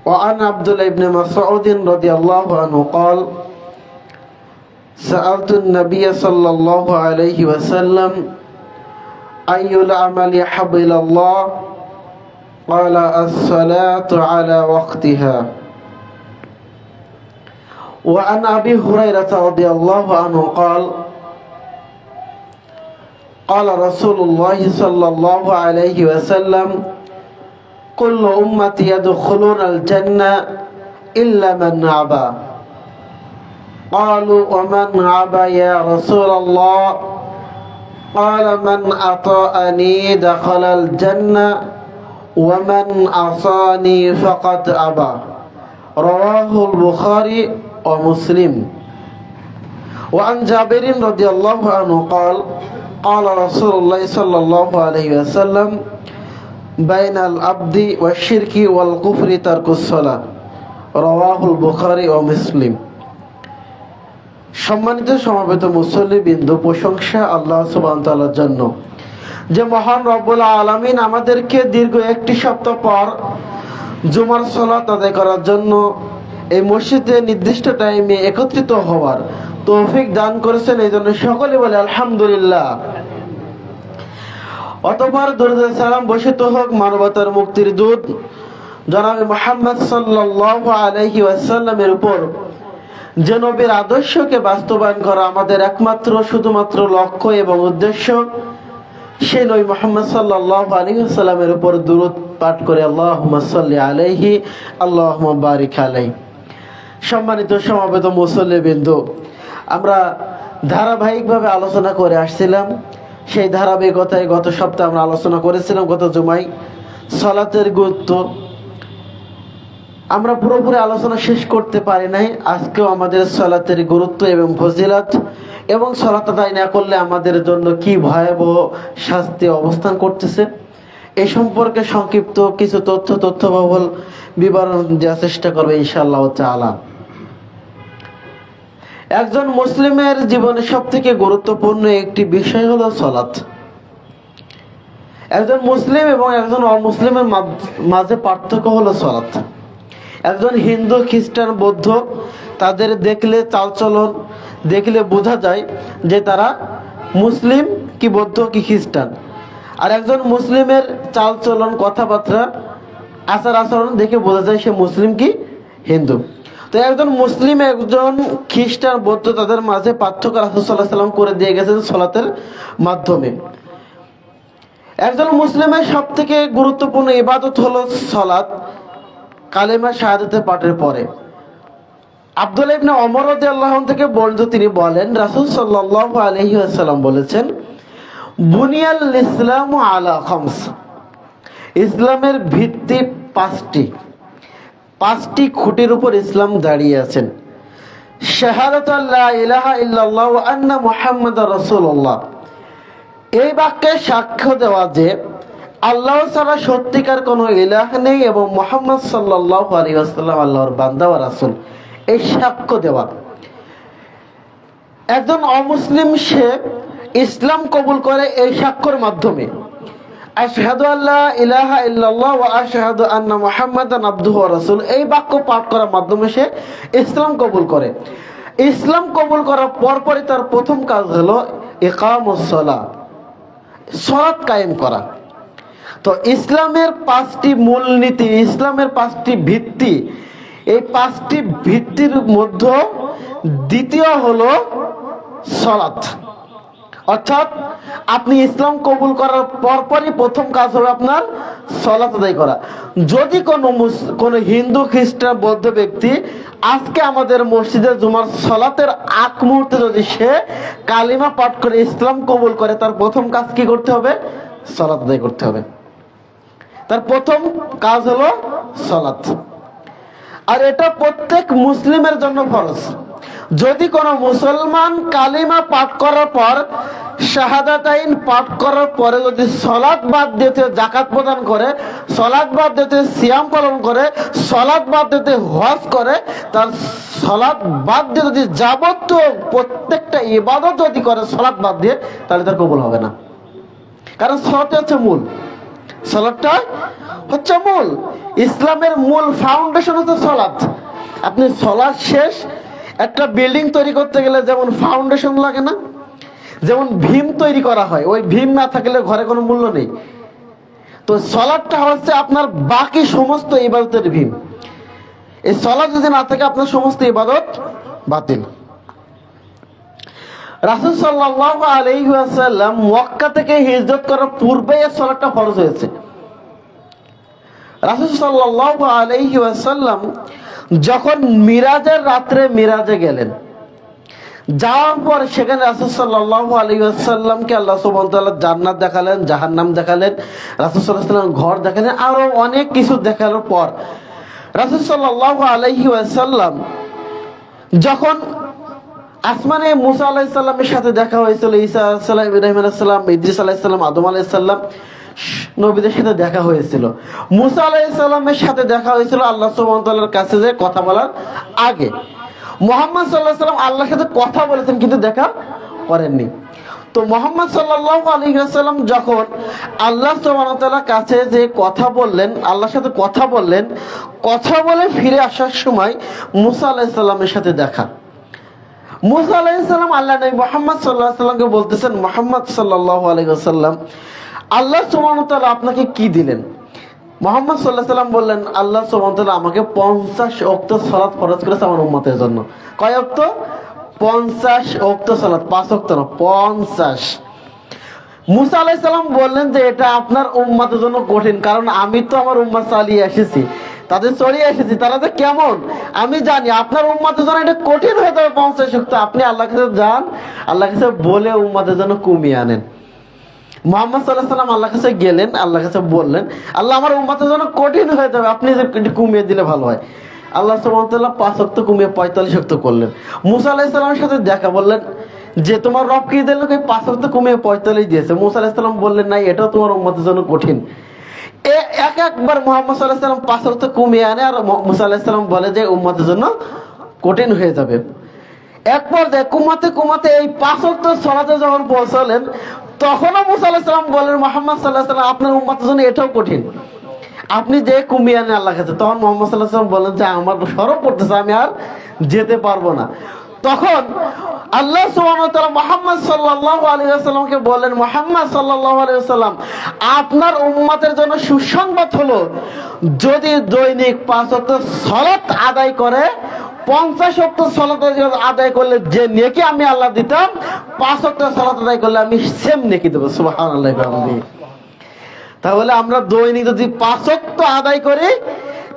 وعن عبد الله بن مسعود رضي الله عنه قال سألت النبي صلى الله عليه وسلم أي العمل أحب إلى الله قال الصلاة على وقتها. وعن أبي هريرة رضي الله عنه قال قال رسول الله صلى الله عليه وسلم كل أمتي يدخلون الجنة إلا من أبى. قالوا ومن أبى يا رسول الله؟ قال من أطاعني دخل الجنة ومن عصاني فقد أبى. رواه البخاري ومسلم. وعن جابر رضي الله عنه قال قال رسول الله صلى الله عليه وسلم بين العبد والشرك والكفر ترك الصلاة. رواه البخاري ومسلم. সম্মানিত সমবেত মুসল্লিবৃন্দ, প্রশংসা আল্লাহ সুবহানাহু ওয়া তাআলার জন্য যে মহান রব্বুল আলামিন আমাদেরকে দীর্ঘ একটি সপ্তাহ পর জুমার সালাত আদায় করার জন্য এই মসজিদে নির্দিষ্ট টাইমে একত্রিত হওয়ার তৌফিক দান করেছেন। এই জন্য সকলে বলে আলহামদুলিল্লাহ। অতঃপর দরুদ সালাম বর্ষিত হোক মানবতার মুক্তির দূত জনাবে মুহাম্মদ সাল্লাল্লাহু আলাইহি ওয়াসাল্লামের উপর, যে নবীর আদর্শকে বাস্তবায়ন করা আমাদের একমাত্র শুধুমাত্র লক্ষ্য এবং উদ্দেশ্য, সেই নবী মুহাম্মদ সাল্লাল্লাহু আলাইহি ওয়াসাল্লামের উপর দুরূদ পাঠ করে আল্লাহুম্মা সাল্লি আলাইহি আল্লাহুম্মা বারিক আলাইহি। সম্মানিত সমবেত মুসল্লিবৃন্দ, আমরা ধারাবাহিকভাবে আলোচনা করে আসছিলাম। সেই ধারাবাহিকতায় গত সপ্তাহে আমরা আলোচনা করেছিলাম, গত জুমায় সালাতের গুরুত্ব আমরা পুরোপুরি আলোচনা শেষ করতে পারি নাই। আজকেও আমাদের সালাতের গুরুত্ব এবং ফজিলত এবং সালাত আদায় না করলে আমাদের জন্য কি ভয়াবহ শাস্তি অবস্থান করতেছে, এই সম্পর্কে সংক্ষিপ্ত কিছু তথ্যবহুল বিবরণ দেওয়ার চেষ্টা করবে ইনশাআল্লাহ তাআলা। একজন মুসলিমের জীবনে সবথেকে গুরুত্বপূর্ণ একটি বিষয় হলো সালাত। একজন মুসলিম এবং একজন অমুসলিমের মাঝে পার্থক্য হলো সালাত। একজন হিন্দু, খ্রিস্টান, বৌদ্ধ, তাদের দেখলে চালচলন দেখলে বোঝা যায় যে তারা মুসলিম কি বৌদ্ধ কি খ্রিস্টান। আর একজন মুসলিমের চালচলন, কথাবার্তা, আচার আচরণ দেখে বোঝা যায় সে মুসলিম কি হিন্দু। তো একজন মুসলিম, একজন খ্রিস্টান, বৌদ্ধ, তাদের মাঝে পার্থক্য রাসূল সাল্লাল্লাহু আলাইহি ওয়াসাল্লাম করে দিয়ে গেছেন সালাতের মাধ্যমে। একজন মুসলিমের সবথেকে গুরুত্বপূর্ণ ইবাদত হলো সালাত, কালেমা শাহাদাতের পাঠের পরে। আব্দুল্লাহ ইবনে ওমর রাদিয়াল্লাহু আনহু থেকে বর্ণিত, তিনি বলেন রাসূল সাল্লাল্লাহু আলাইহি ওয়াসাল্লাম বলেছেন বুনিয়াল ইসলামু আলা খামস, ইসলামের ভিত্তি পাঁচটি খুঁটির উপর ইসলাম দাঁড়িয়ে আছেন। শাহাদাতু লা ইলাহা ইল্লাল্লাহ ওয়া আন্না মুহাম্মাদার রাসূলুল্লাহ, এই বাক্যে সাক্ষ্য দেওয়া যে আল্লাহ ছাড়া সত্যিকার কোনো ইলাহ নেই এবং মুহাম্মদ সাল্লাল্লাহু আলাইহি ওয়াসাল্লাম আল্লাহর বান্দা ওয়া রাসূল, এই সাক্ষ্য দেওয়া। একজন অমুসলিম সে ইসলাম কবুল করে এই সাক্ষ্যের মাধ্যমে, আশহাদু আল্লা ইলাহা ইল্লাল্লাহ ওয়া আশহাদু আন্না মুহাম্মাদান আবদুহু ওয়া রাসূলুহু, এই বাক্য পাঠ করার মাধ্যমে সে ইসলাম কবুল করে। ইসলাম কবুল করার পরপরই তার প্রথম কাজ হলো ইকামুস সালাহ, সালাত কায়েম করা। তো ইসলামের পাঁচটি মূলনীতি, ইসলামের পাঁচটি ভিত্তি, এই পাঁচটি ভিত্তির মধ্যে দ্বিতীয় হলো সালাত। অর্থাৎ আপনি ইসলাম কবুল করার পরপরই প্রথম কাজ হলো আপনার সালাত আদায় করা। যদি কোনো হিন্দু, খ্রিস্টান, বৌদ্ধ ব্যক্তি আজকে আমাদের মসজিদে জুমার সালাতের আগ মুহূর্তে যদি সে কালিমা পাঠ করে ইসলাম কবুল করে, তার প্রথম কাজ কি করতে হবে? সালাত আদায় করতে হবে। তার প্রথম কাজ হলো সালাত। আর এটা প্রত্যেক মুসলিমের জন্য ফরজ। যদি কোনো মুসলমান কালিমা পাঠ করার পর, শাহাদাতাইন পাঠ করার পরে যদি সালাত বাদ দিতে যাকাত প্রদান করে, সালাত বাদ দিতে সিয়াম পালন করে, সালাত বাদ দিতে হজ করে, তার সালাত বাদ দিয়ে যদি যাবতীয় প্রত্যেকটা ইবাদত যদি করে সালাত বাদ দিয়ে, তাহলে তার কবুল হবে না। কারণ সালাত হচ্ছে মূল। সালাতটা হচ্ছে মূল, ইসলামের মূল ফাউন্ডেশন হচ্ছে সালাত। আপনি সালাত শেষ, একটা বিল্ডিং তৈরি করতে গেলে যেমন ফাউন্ডেশন লাগে না, যেমন ভীম তৈরি করা হয়, ওই ভীম না থাকলে ঘরে কোনো মূল্য নেই। তো সালাতটা হচ্ছে আপনার বাকি সমস্ত ইবাদতের ভীম। এই সালাত যদি না থাকে আপনার সমস্ত ইবাদত বাতিল। রাসূল সাল্লাল্লাহু আলাইহি ওয়াসাল্লাম মক্কা থেকে হিজরত করার পূর্বে এই সালাতটা ফরজ হয়েছে। রাসূল সাল্লাল্লাহু আলাইহি ওয়াসাল্লাম যখন মিরাজের রাত্রে মিরাজে গেলেন, যাওয়ার পর সেখানে রাসূল সাল্লাল্লাহু আলাইহি ওয়াসাল্লামকে আল্লাহ সুবহানাহু ওয়া তাআলা জান্নাত দেখালেন, জাহান্নাম দেখালেন, রাসূল সাল্লাল্লাহু আলাইহি ওয়াসাল্লাম ঘর দেখালেন, আরো অনেক কিছু দেখানোর পর রাসূল সাল্লাল্লাহু আলাইহি ওয়াসাল্লাম যখন আসমানে মুসা আলাইহিস সালামের সাথে দেখা হয়েছিল, ঈসা আলাইহিস সালাম, ইব্রাহিম আলাইহিস সালাম, ইদ্রিস আলাইহিস সালাম, আদম আলাইহিস সালাম নবীদের সাথে দেখা হয়েছিল। মুসা আলাইহিস সালামের সাথে দেখা হয়েছিল আল্লাহ সুবহানাহু ওয়া তাআলার কাছে যে কথা বলার আগে। মুহাম্মদ সাল্লাল্লাহু আলাইহি ওয়াসাল্লাম আল্লাহর সাথে কথা বলেছেন কিন্তু দেখা করেননি। তো মুহাম্মদ সাল্লাল্লাহু আলাইহি ওয়াসাল্লাম যখন আল্লাহ সুবহানাহু ওয়া তাআলার কাছে যে কথা বললেন, আল্লাহর সাথে কথা বললেন, কথা বলে ফিরে আসার সময় মুসা আলাইহিস সালামের সাথে দেখা। মুসা আলাইহিস সালাম আল্লাহ নবী মুহাম্মদ সাল্লাল্লাহু আলাইহি ওয়াসাল্লামকে বলতেছেন, মুহাম্মদ সাল্লাল্লাহু আলাইহি ওয়াসাল্লাম আল্লাহ সুবহানাহু ওয়া তাআলা আপনাকে কি দিলেন? মুহাম্মদ সাল্লাল্লাহু আলাইহি ওয়াসাল্লাম বললেন, আল্লাহ সুবহানাহু ওয়া তাআলা আমাকে 50 ওয়াক্ত সালাত ফরজ করেছে আমার উম্মতের জন্য। কয় ওয়াক্ত? 50 ওয়াক্ত সালাত, 5 ওয়াক্ত না, 50। মুসা আলাইহিস সালাম বললেন যে এটা আপনার উম্মতের জন্য কঠিন, কারণ আমি তো আমার উম্মত চালিয়ে এসেছি, তাদের চড়িয়ে এসেছি, তারা যে কেমন আমি জানি। আপনার উম্মতের জন্য এটা কঠিন হয়ে যাবে 50 ওয়াক্ত। আপনি আল্লাহর কাছে যান, আল্লাহর কাছে বলে উম্মতের জন্য কমিয়ে আনেন। মুহাম্মদ সাল্লাল্লাহু আলাইহি ওয়াসাল্লাম আল্লাহর কাছে গেলেন, আল্লাহর কাছে বললেন, আল্লাহ আমার উম্মতের জন্য কঠিন হয়ে যাবে, আপনি যে একটু কমিয়ে দিলে ভালো হয়। আল্লাহ সুবহানাহু ওয়া তাআলা 5 ওয়াক্ত কমিয়ে 45 ওয়াক্ত করলেন। মুসা আলাইহিস সালামের সাথে দেখা, বললেন যে তোমার রব কি দিল? 5 ওয়াক্ত কমিয়ে 45 দিয়েছে। মুসা আলাইহিস সালাম বললেন, না, এটাও তোমার উম্মতের জন্য কঠিন। একবার মুহাম্মদ সাল্লাল্লাহু আলাইহি ওয়াসাল্লাম 5 ওয়াক্ত কমিয়ে আনে, আর মুসা আলাইহিস সালাম বলে যে উম্মতের জন্য কঠিন হয়ে যাবে। একবার কমাতে এই 5 ওয়াক্ত সালাতে যখন পৌঁছালেন, তখনও মুসা আলাইহিস সালাম বলেন, মুহাম্মদ সাল্লাল্লাহু আলাইহি ওয়াসাল্লাম আপনার উম্মতের জন্য এটাও কঠিন, আপনি যে কমিয়ে আনেন আল্লাহর কাছে। তখন মুহাম্মদ সাল্লাল্লাহু আলাইহি ওয়াসাল্লাম বলেন যে আমার সরব করতেছে, আমি আর যেতে পারবো না। তখন আল্লাহ সুবহানাহু ওয়া তাআলা মুহাম্মদ সাল্লাল্লাহু আলাইহি ওয়াসাল্লামকে বলেন, মুহাম্মদ সাল্লাল্লাহু আলাইহি ওয়াসাল্লাম আপনার উম্মতের জন্য সুসংবাদ হলো, যদি দৈনিক 5 ওয়াক্ত সালাত আদায় করে, 50 ওয়াক্ত সালাত আদায় করলে যে নেকি আমি আল্লাহ দিতাম, 5 ওয়াক্ত সালাত আদায় করলে আমি সেম নেকি দেব। সুবহানাল্লাহি ওয়া বিহামদিহি। তাহলে আমরা দৈনিক যদি 5 ওয়াক্ত আদায় করি,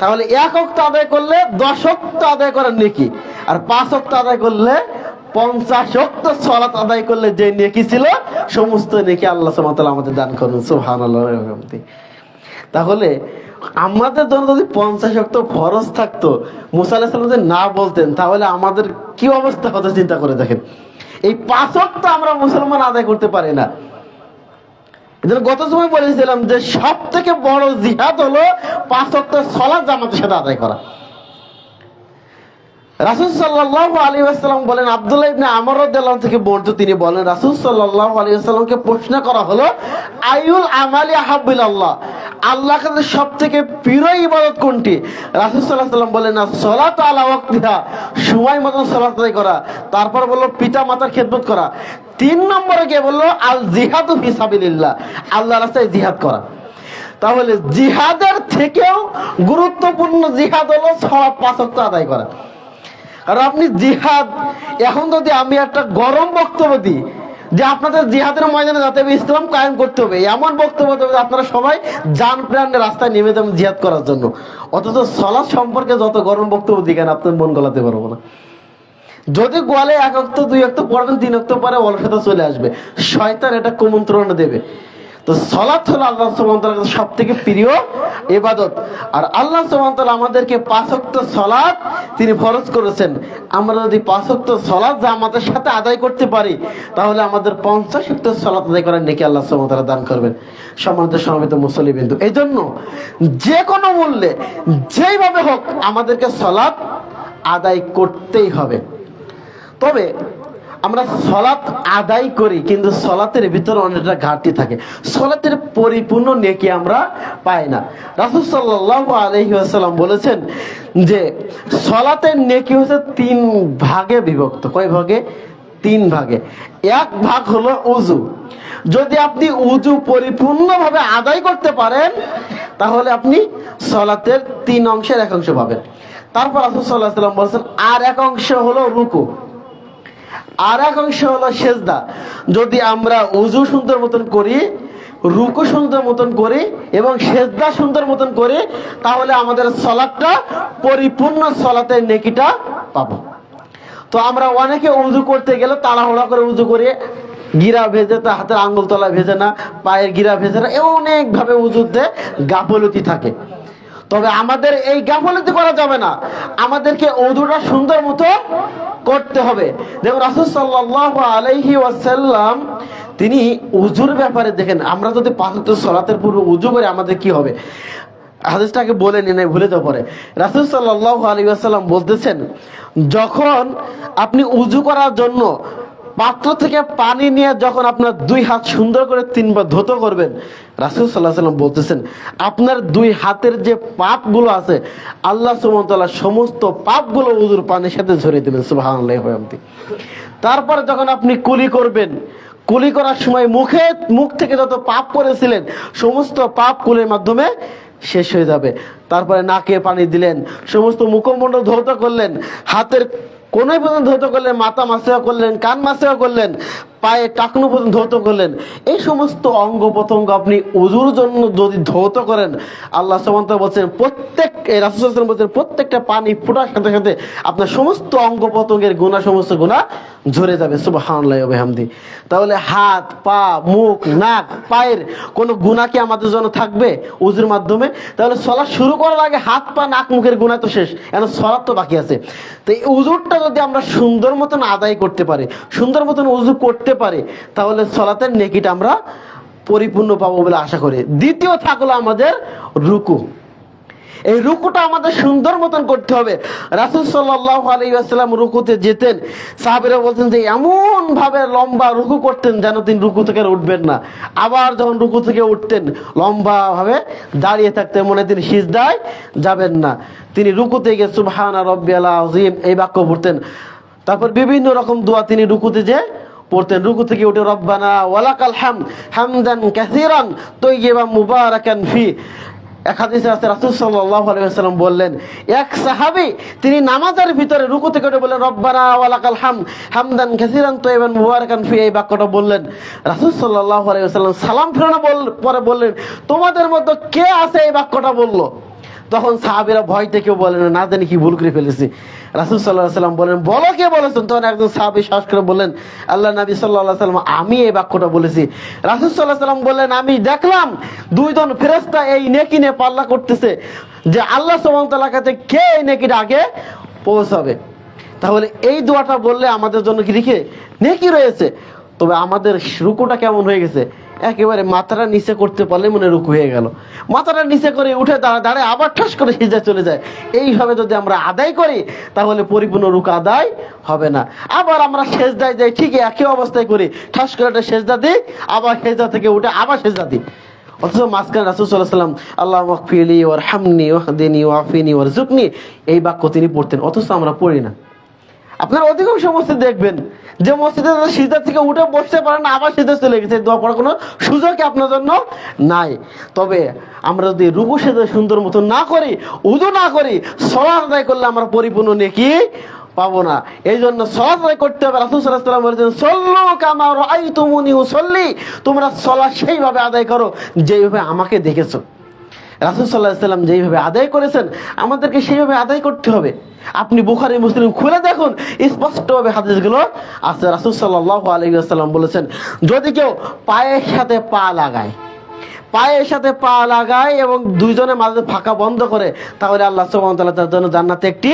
তাহলে 1 ওয়াক্ত আদায় করলে 10 ওয়াক্ত আদায় করার নেকি, আর 5 ওয়াক্ত আদায় করলে 50 ওয়াক্ত সালাত আদায় করলে যে নেকি ছিল, সমস্ত নেকি আল্লাহ সুবহানাহু ওয়া তাআলা আমাদের দান করুন। সুবহানাল্লাহি ওয়া বিহামদিহি। তাহলে আমাদের জন্য যদি 50 ওয়াক্ত ফরজ থাকতো, মুসা আলাইহিস সালাম যদি না বলতেন, তাহলে আমাদের কি অবস্থা হতো চিন্তা করে দেখেন। এই 5 ওয়াক্ত আমরা মুসলমান আদায় করতে পারি না। এজন্য গত সময় বলেছিলাম যে সব থেকে বড় জিহাদ হলো 5 ওয়াক্ত সালাত জামাতের সাথে আদায় করা। রাসূল সাল্লাল্লাহু আলাইহি ওয়াসাল্লাম বলেন, আব্দুল্লাহ ইবনে আমর রাদিয়াল্লাহু আনহু থেকে বর্ণিত, তিনি বলেন রাসূল সাল্লাল্লাহু আলাইহি ওয়াসাল্লামকে প্রশ্ন করা হলো, আইউল আমালি আহাব্বু ইলাল্লাহ, আল্লাহর কাছে সবথেকে প্রিয় ইবাদত কোনটি? রাসূল সাল্লাল্লাহু আলাইহি ওয়াসাল্লাম বলেন, সালাতু আলা ওয়াক্তিহা, সময় মতো সালাত আদায় করা। তারপর বলল পিতা মাতার খেদমত করা। 3 নম্বরে গিয়ে বলল আল জিহাদু ফি সাবিলিল্লাহ, আল্লাহর রাস্তায় জিহাদ করা। তাহলে জিহাদের থেকেও গুরুত্বপূর্ণ জিহাদ হলো 5 ওয়াক্ত আদায় করা। আর আপনি জিহাদ, এখন যদি আমি একটা গরম বক্তব্য দিই যে আপনাদের জিহাদের ময়দানে যেতে হবে, ইসলাম কায়েম করতে হবে, এমন বক্তব্য দেবে আপনারা সবাই জান প্রাণে রাস্তায় নেমে যাবেন জিহাদ করার জন্য, অথচ সালাত সম্পর্কে যত গরম বক্তব্য দিই কেন আপনার মন গলাতে পারবো না। যদি গোয়ালে 1 ওয়াক্ত 2 ওয়াক্ত পড়বেন, 3 ওয়াক্ত পরে অলসতা চলে আসবে, শয়তান এটা কুমন্ত্রণা দেবে। তো সালাত হলো আল্লাহ সুবহানাহু ওয়া তাআলার কাছে সবথেকে প্রিয় ইবাদত। আর আল্লাহ সুবহানাহু ওয়া তাআলা আমাদেরকে 5 ওয়াক্ত সালাত তিনি ফরজ করেছেন। আমরা যদি 5 ওয়াক্ত সালাত জামাতের সাথে আদায় করতে পারি, তাহলে আমাদের 50 ওয়াক্ত সালাত আদায় করার নেকি আল্লাহ সুবহানাহু ওয়া তাআলা দান করবেন। সম্মানিত সমবেত মুসল্লিবৃন্দ, এইজন্য যে কোনো মূল্যে যেইভাবে হোক আমাদেরকে সালাত আদায় করতেই হবে। তবে আমরা সলাত আদায় করি, কিন্তু সলাতের ভিতরে অনেকটা ঘাটতি থাকে, সলাতের পরিপূর্ণ নেকি আমরা পাই না। রাসূল সাল্লাল্লাহু আলাইহি ওয়াসাল্লাম বলেছেন যে সলাতের নেকি হচ্ছে 3 ভাগে বিভক্ত। কয় ভাগে? 3 ভাগে। এক ভাগ হলো উযু। যদি আপনি উযু পরিপূর্ণভাবে আদায় করতে পারেন তাহলে আপনি সলাতের 3 অংশের 1 অংশ পাবেন। তারপর রাসূল সাল্লাল্লাহু আলাইহি ওয়াসাল্লাম বলেছেন আর 1 অংশ হলো রুকু, আর 1 অংশ হলো সেজদা। যদি আমরা উযু সুন্দর মতন করি, রুকু সুন্দর মতন করি এবং সেজদা সুন্দর মতন করি, তাহলে আমাদের সালাতটা পরিপূর্ণ সালাতের নেকিটা পাবো। তো আমরা অনেকে উযু করতে গেলে তাড়াহুড়া করে উযু করে, গিরা ভেজে, তা হাতের আঙ্গুল তলা ভেজে না, পায়ের গিরা ভেজে না, অনেক ভাবে উযুতে গাফলতি থাকে। তবে আমাদের এই গাফলতি করা যাবে না, আমাদেরকে উযুটা সুন্দর মতো করতে হবে। দেখুন রাসূল সাল্লাল্লাহু আলাইহি ওয়াসাল্লাম তিনি উযুর ব্যাপারে দেখেন, আমরা যদি 5 ওয়াক্ত সালাতের পূর্বে উযু করি আমাদের কি হবে, হাদিসটাকে বলে নিয়ে ভুলে তো পরে। রাসূল সাল্লাল্লাহু আলাইহি ওয়াসাল্লাম বলতেছেন, যখন আপনি উযু করার জন্য পাত্র থেকে পানি নিয়ে যখন আপনার 2 হাত সুন্দর করে 3 বার ধৌত করবেন, রাসূল সাল্লাল্লাহু আলাইহি ওয়াসাল্লাম বলতেছেন আপনার 2 হাতের যে পাপগুলো আছে আল্লাহ সুবহানাহু ওয়া তাআলা সমস্ত পাপগুলো উযুর পানির সাথে ঝরিয়ে দেবেন। সুবহানাল্লাহি ওয়া বিহামদিহি। তারপরে যখন আপনি কুলি করবেন, কুলি করার সময় মুখ থেকে যত পাপ করেছিলেন সমস্ত পাপ কুলির মাধ্যমে শেষ হয়ে যাবে। তারপরে নাকে পানি দিলেন, সমস্ত মুখমণ্ডল ধৌত করলেন, হাতের কোনায় পর্যন্ত ধৌত করলেন, মাথা মাসেও করলেন, কান মাসেও করলেন, পায়ে টাকনু পর্যন্ত ধৌত করলেন। এই সমস্ত অঙ্গ প্রত্যঙ্গ আপনি উযুর জন্য যদি ধৌত করেন, আল্লাহ সুবহানাহু ওয়া তাআলা বলেন রাসূল সাল্লাল্লাহু আলাইহি ওয়াসাল্লাম বলেন প্রত্যেকটা পানি ফোটার সাথে সাথে আপনার সমস্ত অঙ্গ প্রত্যঙ্গের গুনাহ, সমস্ত গুনাহ ঝরে যাবে। সুবহানাল্লাহি ওয়া বিহামদিহি। তাহলে হাত, পা, মুখ, নাক, পায়ের কোনো গুনাহ কি আমাদের জন্য থাকবে উযুর মাধ্যমে? তাহলে সালাত শুরু করার আগে হাত, পা, নাক, মুখের গুনাহ তো শেষ, এখন সালাত তো বাকি আছে। তো এই উযুরটা যদি আমরা সুন্দর মতন আদায় করতে পারি, সুন্দর মতন উযু করতে পারি, তাহলে সালাতের নেকিটা আমরা পরিপূর্ণ পাবো বলে আশা করি। দ্বিতীয় থাকলো আমাদের রুকু। এই রুকুটা আমাদের সুন্দর মতন করতে হবে। রাসূল সাল্লাল্লাহু আলাইহি ওয়াসাল্লাম রুকুতে যেতেন, সাহাবীরা বলতেন যে এমন ভাবে লম্বা রুকু করতেন যেন তিনি রুকু থেকে উঠবেন না। আবার যখন রুকু থেকে উঠতেন লম্বা ভাবে দাঁড়িয়ে থাকতেন, মনে তিনি সিজদায় যাবেন না। তিনি রুকুতে গিয়ে সুবহানা রাব্বিয়াল আযীম এই বাক্য পড়তেন। তারপর বিভিন্ন রকম দোয়া তিনি রুকুতে যে পড়তেন। রুকু থেকে উঠে রব্বানা ওয়ালাকাল হামদ হামদান কাসীরান তাইয়িবান মুবারাকান ফি। এক হাদিসে আছে রাসূল সাল্লাল্লাহু আলাইহি ওয়াসাল্লাম বললেন, এক সাহাবী তিনি নামাজের ভিতরে রুকু থেকে উঠে বললেন রব্বানা ওয়ালাকাল হামদ হামদান কাসীরান তাইয়িবান মুবারাকান ফি, এই বাক্যটা বললেন। রাসূল সাল্লাল্লাহু আলাইহি ওয়াসাল্লাম সালাম ফেরানোর পরে বললেন, তোমাদের মধ্যে কে আছে এই বাক্যটা বললো? তখন সাহাবীরা ভয় থেকে বলেন না জানি কি ভুল করে ফেলেছি। রাসূল সাল্লাল্লাহু আলাইহি ওয়াসাল্লাম বলেন, বলো কে বলেছেন? তখন একজন সাহাবী সাহস করে বললেন, আল্লাহ নবী সাল্লাল্লাহু আলাইহি ওয়াসাল্লাম আমি এই বাক্যটা বলেছি। রাসূল সাল্লাল্লাহু আলাইহি ওয়াসাল্লাম বললেন, আমি দেখলাম 2 জন ফেরেশতা এই নেকি নিয়ে পাল্লা করতেছে যে আল্লাহ সুবহানাহু ওয়া তাআলার কাছে কে এই নেকিটা আগে পৌঁছাবে। তাহলে এই দোয়াটা বললে আমাদের জন্য কি লিখে নেকি রয়েছে। তবে আমাদের রুকুটা কেমন হয়ে গেছে, একেবারে মাথাটা নিচে করতে পারলে মনে রুকু হয়ে গেল, মাথাটা নিচে করে উঠে দাঁড়ায় আবার ঠাস করে সিজদায় চলে যায়। এইভাবে যদি আমরা আদায় করি তাহলে পরিপূর্ণ রুকু আদায় হবে না। আবার আমরা সেজদায় যাই, ঠিক একই অবস্থায় করি, ঠাস করে একটা সেজদা দিই, আবার সেজদা থেকে উঠে আবার সেজদা দিই। অথচ মাঝখানে রাসূল সাল্লাল্লাহু আলাইহি ওয়াসাল্লাম আল্লাহুম্মা গফিরলি ওয়ারহামনি ওয়াহদিনি ওয়াফিনি ওয়ারযুকনি এই বাক্য তিনি পড়তেন, অথচ আমরা পড়ি না। আপনারা অধিকাংশ মসজিদ দেখবেন যে মসজিদে সিজদা থেকে উঠে বসতে পারেন না, আবার সিজদা চলে গেছে, দোয়া পড়ার কোনো সুযোগই আপনার জন্য নাই। তবে আমরা যদি রুকু সেজদা সুন্দর মতো না করি, উযু না করি, সালাত আদায় করলে আমরা পরিপূর্ণ নেকি পাবো না। এই জন্য সালাত আদায় করতে হবে। রাসূল সাল্লাল্লাহু আলাইহি ওয়াসাল্লাম বলেছেন, সল্লু কামা রাআইতুমুনি উসাল্লি, তোমরা সালাত সেইভাবে আদায় করো যেইভাবে আমাকে দেখেছো। রাসূল সাল্লাল্লাহু আলাইহি ওয়াসাল্লাম যেইভাবে আদায় করেছেন আমাদেরকে সেইভাবে আদায় করতে হবে। আপনি বুখারী মুসলিম খুলে দেখুন, স্পষ্টভাবে হাদিসগুলো আছে। রাসূল সাল্লাল্লাহু আলাইহি ওয়াসাল্লাম বলেছেন, যদি কেউ পায়ের সাথে পা লাগায় এবং 2 জনের মাঝে ফাঁকা বন্ধ করে, তাহলে আল্লাহ সুবহানাহু ওয়া তাআলা তার জন্য জান্নাতে একটি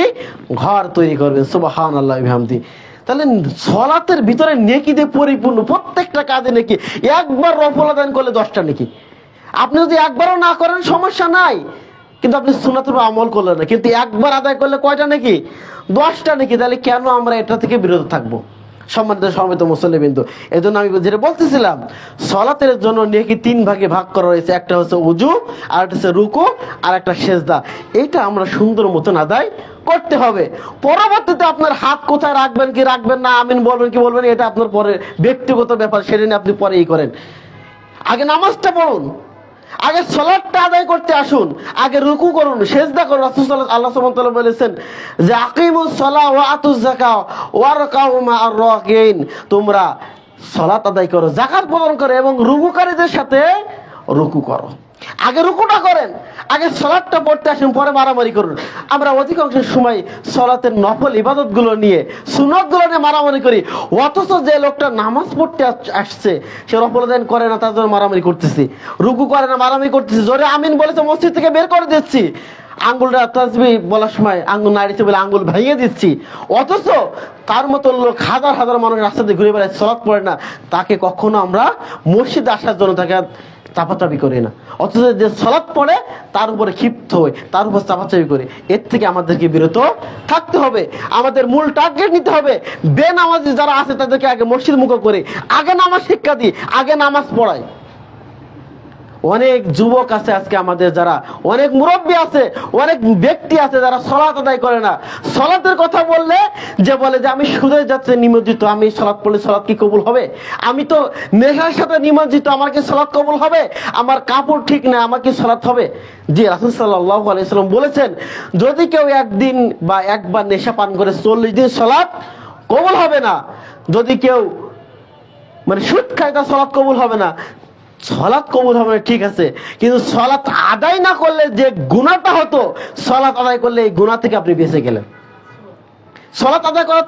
ঘর তৈরি করবেন। সুবহানাল্লাহি ওয়া বিহামদিহি। তাহলে সালাতের ভিতরে নেকি দিয়ে পরিপূর্ণ, প্রত্যেকটা কাজে নেকি। একবার নফল আদায় করলে 10টা নেকি। আপনি যদি একবারও না করেন সমস্যা নাই, কিন্তু আপনি সুন্নাতের উপর আমল করলেন না, কিন্তু একবার আদায় করলে কয়টা নাকি? 10টা নাকি। তাহলে কেন আমরা এটা থেকে বিরত থাকবো? সম্মানিত মুসল্লিবৃন্দ, এই জন্য আমি যেটা বলতেছিলাম, সলাতের জন্য নেকি 3 ভাগে ভাগ করা হয়েছে। একটা হচ্ছে উজু, আর একটা হচ্ছে রুকু, আর একটা সেজদা। এইটা আমরা সুন্দর মতন আদায় করতে হবে। পরবর্তীতে আপনার হাত কোথায় রাখবেন কি রাখবেন না, আমিন বলবেন কি বলবেন, এটা আপনার পরে ব্যক্তিগত ব্যাপার, সেটা নিয়ে আপনি পরেই করেন। আগে নামাজটা পড়ুন, আগে সালাতটা আদায় করতে আসুন, আগে রুকু করুন, সেজদা করুন। রাসূল আল্লাহ সুবহানাহু ওয়া তাআলা বলেছেন যে আকিমুস সালাহ ওয়া আতুজ যাকাত ওয়ারকাউ মা'আর রাকিন, তোমরা সালাত আদায় করো, যাকাত প্রদান করো এবং রুকুকারীদের সাথে রুকু করো। আগে রুকুটা করেন, আগে সালাতটা পড়তে আসুন, পরে মারামারি করুন। আমরা অধিকাংশ সময় সালাতের নফল ইবাদতগুলো নিয়ে, সুন্নতগুলো নিয়ে মারামারি করি, অথচ যে লোকটা নামাজ পড়তে আসছে সে নফল আদায় করে না, তার জন্য মারামারি করতেছি। রুকু করে না, মারামারি করতেছি। জোরে আমিন বলেছে মসজিদ থেকে বের করে দিচ্ছি। আঙ্গুলটা তাসবিহ বলার সময় আঙ্গুল নাড়িতে বলে আঙ্গুল ভেঙে দিচ্ছি। অথচ তার মতো লোক হাজার হাজার মানুষ রাস্তা দিয়ে ঘুরে বেড়ায়, সালাত পড়ে না, তাকে কখনো আমরা মসজিদে আসার জন্য তাকে চাপাচাপি করি না। অথচ যে সালাত পড়ে তার উপরে ক্ষিপ্ত হই, তার উপর চাপাচাপি করি। এর থেকে আমাদেরকে বিরত থাকতে হবে। আমাদের মূল টার্গেট নিতে হবে, বেনামাজি যারা আছে তাদেরকে আগে মসজিদ মুখ করে আগে নামাজ শিক্ষা দিই, আগে নামাজ পড়াই। অনেক যুবক আছে আজকে আমাদের, যারা অনেক মুরব্বী আছে, অনেক ব্যক্তি আছে যারা সালাত আদায় করে না। সালাতের কথা বললে যে বলে যে আমি সুদে যাচ্ছে নিমজ্জিত, আমি সালাত পড়লে সালাত কি কবুল হবে? আমি তো নেশার সাথে নিমজ্জিত, আমার কি সালাত কবুল হবে? আমার কাপড় ঠিক না, আমার কি সালাত হবে? জি, রাসূল সাল্লাল্লাহু আলাইহি সাল্লাম বলেছেন, যদি কেউ একদিন বা একবার নেশা পান করে 40 দিন সালাত কবুল হবে না। যদি কেউ সুদ খায়, তার সালাত কবুল হবে না। সালাত কবুল হবে না ঠিক আছে, কিন্তু সালাত আদায় না করলে যে গুনাহটা হতো, সালাত আদায় করলে এই গুনাহ থেকে আপনি বেঁচে গেলেন। সালাত আদায় করা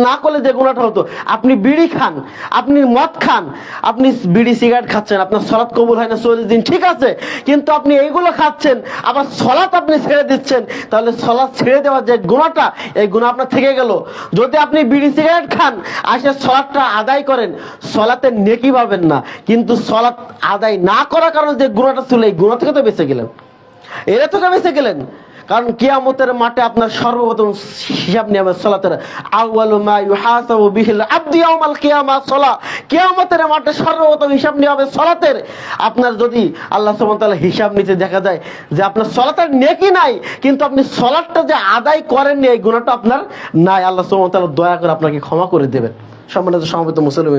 না করলে যে গুনাহটা হতো, আপনি বিড়ি খান, আপনি মদ খান, আপনি বিড়ি সিগারেট খাচ্ছেন, আপনার সালাত কবুল হয় না 40 দিন ঠিক আছে, কিন্তু আপনি এইগুলো খাচ্ছেন, আবার সালাত আপনি ছেড়ে দিচ্ছেন, তাহলে সালাত ছেড়ে দেওয়ার যে গুনাহটা, এই গুনাহ আপনার থেকে গেল। যদি আপনি বিড়ি সিগারেট খান আর সে সালাতটা আদায় করেন, সালাতের নেকি পাবেন না, কিন্তু সালাত আদায় না করার কারণে যে গুনাহটা ছিল, এই গুনাহ থেকে তো বেঁচে গেলেন, এরা থেকে বেঁচে গেলেন। কারণ কিয়ামতের মাঠে আপনার সর্বপ্রথম হিসাব নেবে সালাতের। আউয়ালু মা ইউহাসাবু বিহিল আবদু ইয়াউমাল কিয়ামাহ সালাত। কিয়ামতের মাঠে সর্বপ্রথম হিসাব নেওয়া হবে সালাতের। আপনার যদি আল্লাহ সুবহানাহু ওয়া তাআলা হিসাব নিতে দেখা যায় যে আপনার সালাতের নেকি নাই, কিন্তু আপনি সালাতটা যে আদায় করেননি, এই গুনাহটা আপনার নাই, আল্লাহ সুবহানাহু ওয়া তাআলা দয়া করে আপনাকে ক্ষমা করে দেবেন। সম্মানিত মুসলিম,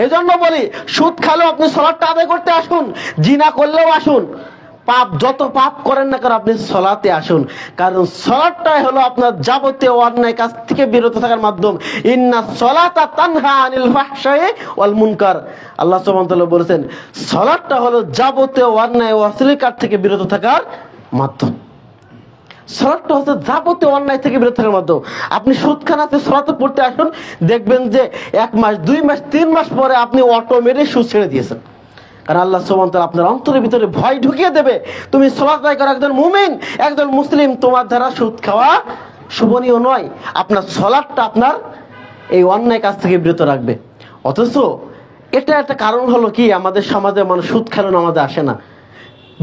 এই জন্য বলি, সুদ খালেও আপনি সালাতটা আদায় করতে আসুন, জিনা করলেও আসুন, পাপ যত পাপ করেন না কেন আপনি সালাতে আসুন। কারণ সালাতটাই হলো আপনার যাবতীয় অন্যায় কাজ থেকে বিরত থাকার মাধ্যম। ইন্না সালাতা তানহা আনিল ফাহশাই ওয়াল মুনকার। আল্লাহ সুবহানাহু ওয়া তাআলা বলেছেন, সালাতটা হলো যাবতীয় অন্যায় ও অশ্লীল কাজ থেকে বিরত থাকার মাধ্যম। সালাতটা হচ্ছে যাবতীয় অন্যায় থেকে বিরত থাকার মাধ্যম। আপনি সুদ খান, আপনি সালাতে পড়তে আসুন, দেখবেন যে 1 মাস 2 মাস 3 মাস পরে আপনি অটোমেটিক সুদ ছেড়ে দিয়েছেন। কারণ আল্লাহ সুবহানাহু ওয়া তাআলা আপনার অন্তরের ভিতরে ভয় ঢুকিয়ে দেবে, তুমি সালাত আদায় করো, একজন মুমিন, একজন মুসলিম, তোমার দ্বারা সুদ খাওয়া শোভনীয় নয়। আপনার সালাতটা আপনার এই অন্যায় কাজ থেকে বিরত রাখবে। অথচ এটা একটা কারণ হলো কি, আমাদের সমাজে মানুষ সুদ খেলো নামাজে আসে না,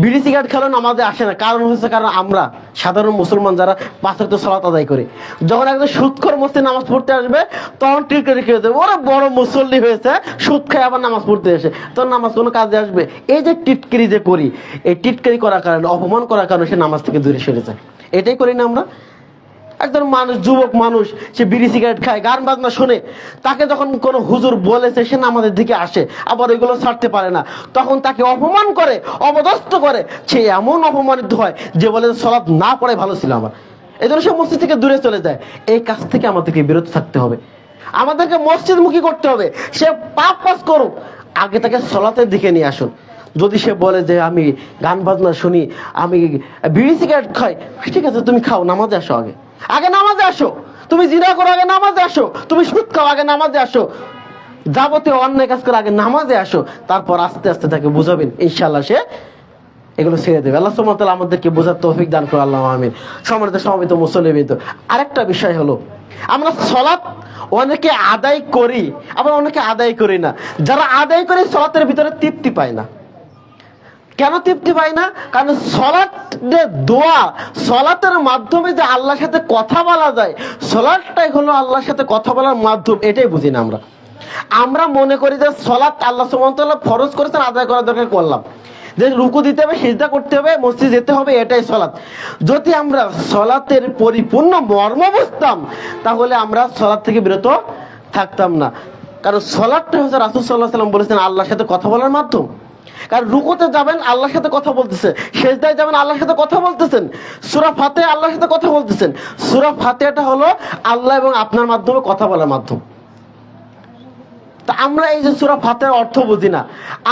বিড়ি সিগারেট খেলো নামাজে আসে না। কারণ হচ্ছে, কারণ আমরা সাধারণ মুসলমান যারা 5 ওয়াক্ত সালাত আদায় করি, যখন একজন সুদখোর মসজিদে নামাজ পড়তে আসবে, তখন টিটকারি খেয়ে দেবে, ওরা বড় মুসল্লি হয়েছে, সুদ খায় আবার নামাজ পড়তে এসে, তখন নামাজ কোনো কাজে আসবে? এই যে টিটকারি যে করি, এই টিটকারি করার কারণে, অপমান করার কারণে সে নামাজ থেকে দূরে সরে যায়। এটাই করি না আমরা? একজন মানুষ, যুবক মানুষ, সে বিড়ি সিগারেট খায়, গান বাজনা শোনে, তাকে যখন কোনো হুজুর বলেছে, সে নামাজের দিকে আসে, আবার এগুলো ছাড়তে পারে না, তখন তাকে অপমান করে, অপদস্থ করে, সে এমন অপমানিত হয় যে বলে সালাত না পড়াই ভালো ছিল আমার। এই জন্য সে মসজিদ থেকে দূরে চলে যায়। এই কাজ থেকে আমাদেরকে বিরত থাকতে হবে, আমাদেরকে মসজিদমুখী করতে হবে। সে পাপ কাজ করুক, আগে তাকে সালাতের দিকে নিয়ে আসুন। যদি সে বলে যে আমি গান বাজনা শুনি, আমি বিড়ি সিগারেট খাই, ঠিক আছে, তুমি খাও, নামাজে আসো, আগে নামাজে আসো। তুমি জিনা করো, আগে নামাজে আসো। তুমি সুদ খাও, আগে নামাজে আসো। যাবতীয় অন্যায় কাজ করে আগে নামাজে আসো, তারপর আস্তে আস্তে তাকে বুঝাবেন, ইনশাআল্লাহ সে এগুলো ছেড়ে দেবে। আল্লাহ সুবহানাহু ওয়া তাআলা আমাদেরকে বোঝার তৌফিক দান করুন, আল্লাহ আমিন। সম্মানিত মুসলিম, আরেকটা বিষয় হলো, আমরা সালাত অনেকে আদায় করি, আবার অনেকে আদায় করি না। যারা আদায় করে সালাতের ভিতরে তৃপ্তি পায় না, কেন তৃপ্তি পাই না? কারণ সলাৎ যে দোয়া, সলাতের মাধ্যমে যে আল্লাহর সাথে কথা বলা যায়, সলাৎটাই হলো আল্লাহর সাথে কথা বলার মাধ্যম, এটাই বুঝি না আমরা। আমরা মনে করি যে সলাৎ আল্লাহ সুবহানাহু ওয়া তাআলা ফরজ করেছেন, আদায় করার দরকার করলাম, যে রুকু দিতে হবে, সিজদা করতে হবে, মসজিদ যেতে হবে, এটাই সলাৎ। যদি আমরা সলাতের পরিপূর্ণ মর্ম বুঝতাম তাহলে আমরা সলাৎ থেকে বিরত থাকতাম না। কারণ সলাৎটা হচ্ছে রাসূল সাল্লাল্লাহু আলাইহি ওয়াসাল্লাম বলেছেন আল্লাহর সাথে কথা বলার মাধ্যম। কারণ রুকুতে যাবেন আল্লাহর সাথে কথা বলতেছে, সিজদায় যাবেন আল্লাহর সাথে কথা বলতেছেন, সূরা ফাতিহা আল্লাহর সাথে কথা বলতেছেন। সূরা ফাতিহাটা হলো আল্লাহ এবং আপনার মাধ্যমে কথা বলার মাধ্যম। তা আমরা এই যে সূরা ফাতিহার অর্থ বুঝি না,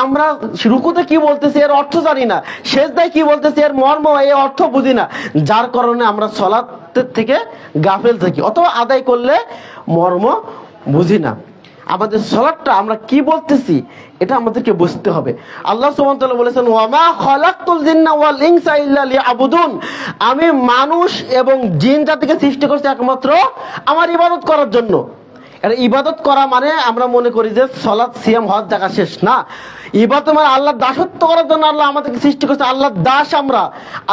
আমরা রুকুতে কি বলতেছি এর অর্থ জানি না, সিজদায় কি বলতেছি এর মর্ম এই অর্থ বুঝি না, যার কারণে আমরা সালাতের থেকে গাফেল থাকি, অথবা আদায় করলে মর্ম বুঝি না। আমাদের সালাতটা আমরা কি বলতেছি এটা আমাদেরকে বুঝতে হবে। আল্লাহ সুবহানাহু ওয়া তাআলা বলেছেন ওয়ামা খালাকতুল জিন্না ওয়াল ইনসা ইল্লা লিয়াবুদুন, আমি মানুষ এবং জিন জাতিকে সৃষ্টি করেছি একমাত্র আমার ইবাদত করার জন্য। ইবাদত করা মানে আমরা মনে করি যে সালাত সিয়াম হজ জায়গা শেষ না। ইবাদত মানে আল্লাহর দাসত্ব করার জন্য আল্লাহ আমাদেরকে সৃষ্টি করেছে, আল্লাহর দাস আমরা,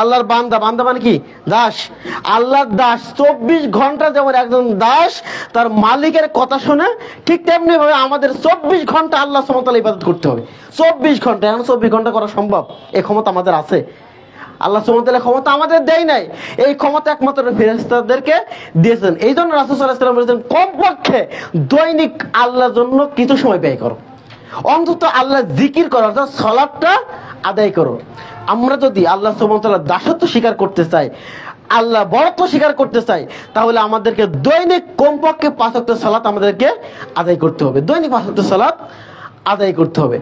আল্লাহর বান্দা। বান্দা মানে কি? দাস। আল্লাহর দাস 24 ঘন্টা যেমন একজন দাস তার মালিকের কথা শুনে, ঠিক তেমনি ভাবে আমাদের 24 ঘন্টা আল্লাহ সুবহানাহু ওয়া তাআলা ইবাদত করতে হবে। 24 ঘন্টা, এখন 24 ঘন্টা করা সম্ভব? এই ক্ষমতা আমাদের আছে? আল্লাহ সুবহানাহু ওয়া তাআলা ক্ষমতা আমাদের দেয় নাই, এই ক্ষমতা একমাত্র ফেরেশতাদেরকে দিয়েছেন। এই জন্য রাসূল সাল্লাল্লাহু আলাইহি ওয়াসাল্লাম বলেছেন কমপক্ষে দৈনিক আল্লাহর জন্য কিছু সময় ব্যয় করো, অন্তত আল্লাহ জিকির করো, অর্থাৎ সালাতটা আদায় করো। আমরা যদি আল্লাহ সুবহানাহু ওয়া তাআলার দাসত্ব স্বীকার করতে চাই, আল্লাহ বড়ত্ব স্বীকার করতে চাই, তাহলে আমাদেরকে দৈনিক কমপক্ষে 5 ওয়াক্ত সালাত আমাদেরকে আদায় করতে হবে। দৈনিক 5 ওয়াক্ত সালাত আদায় করতে হবে।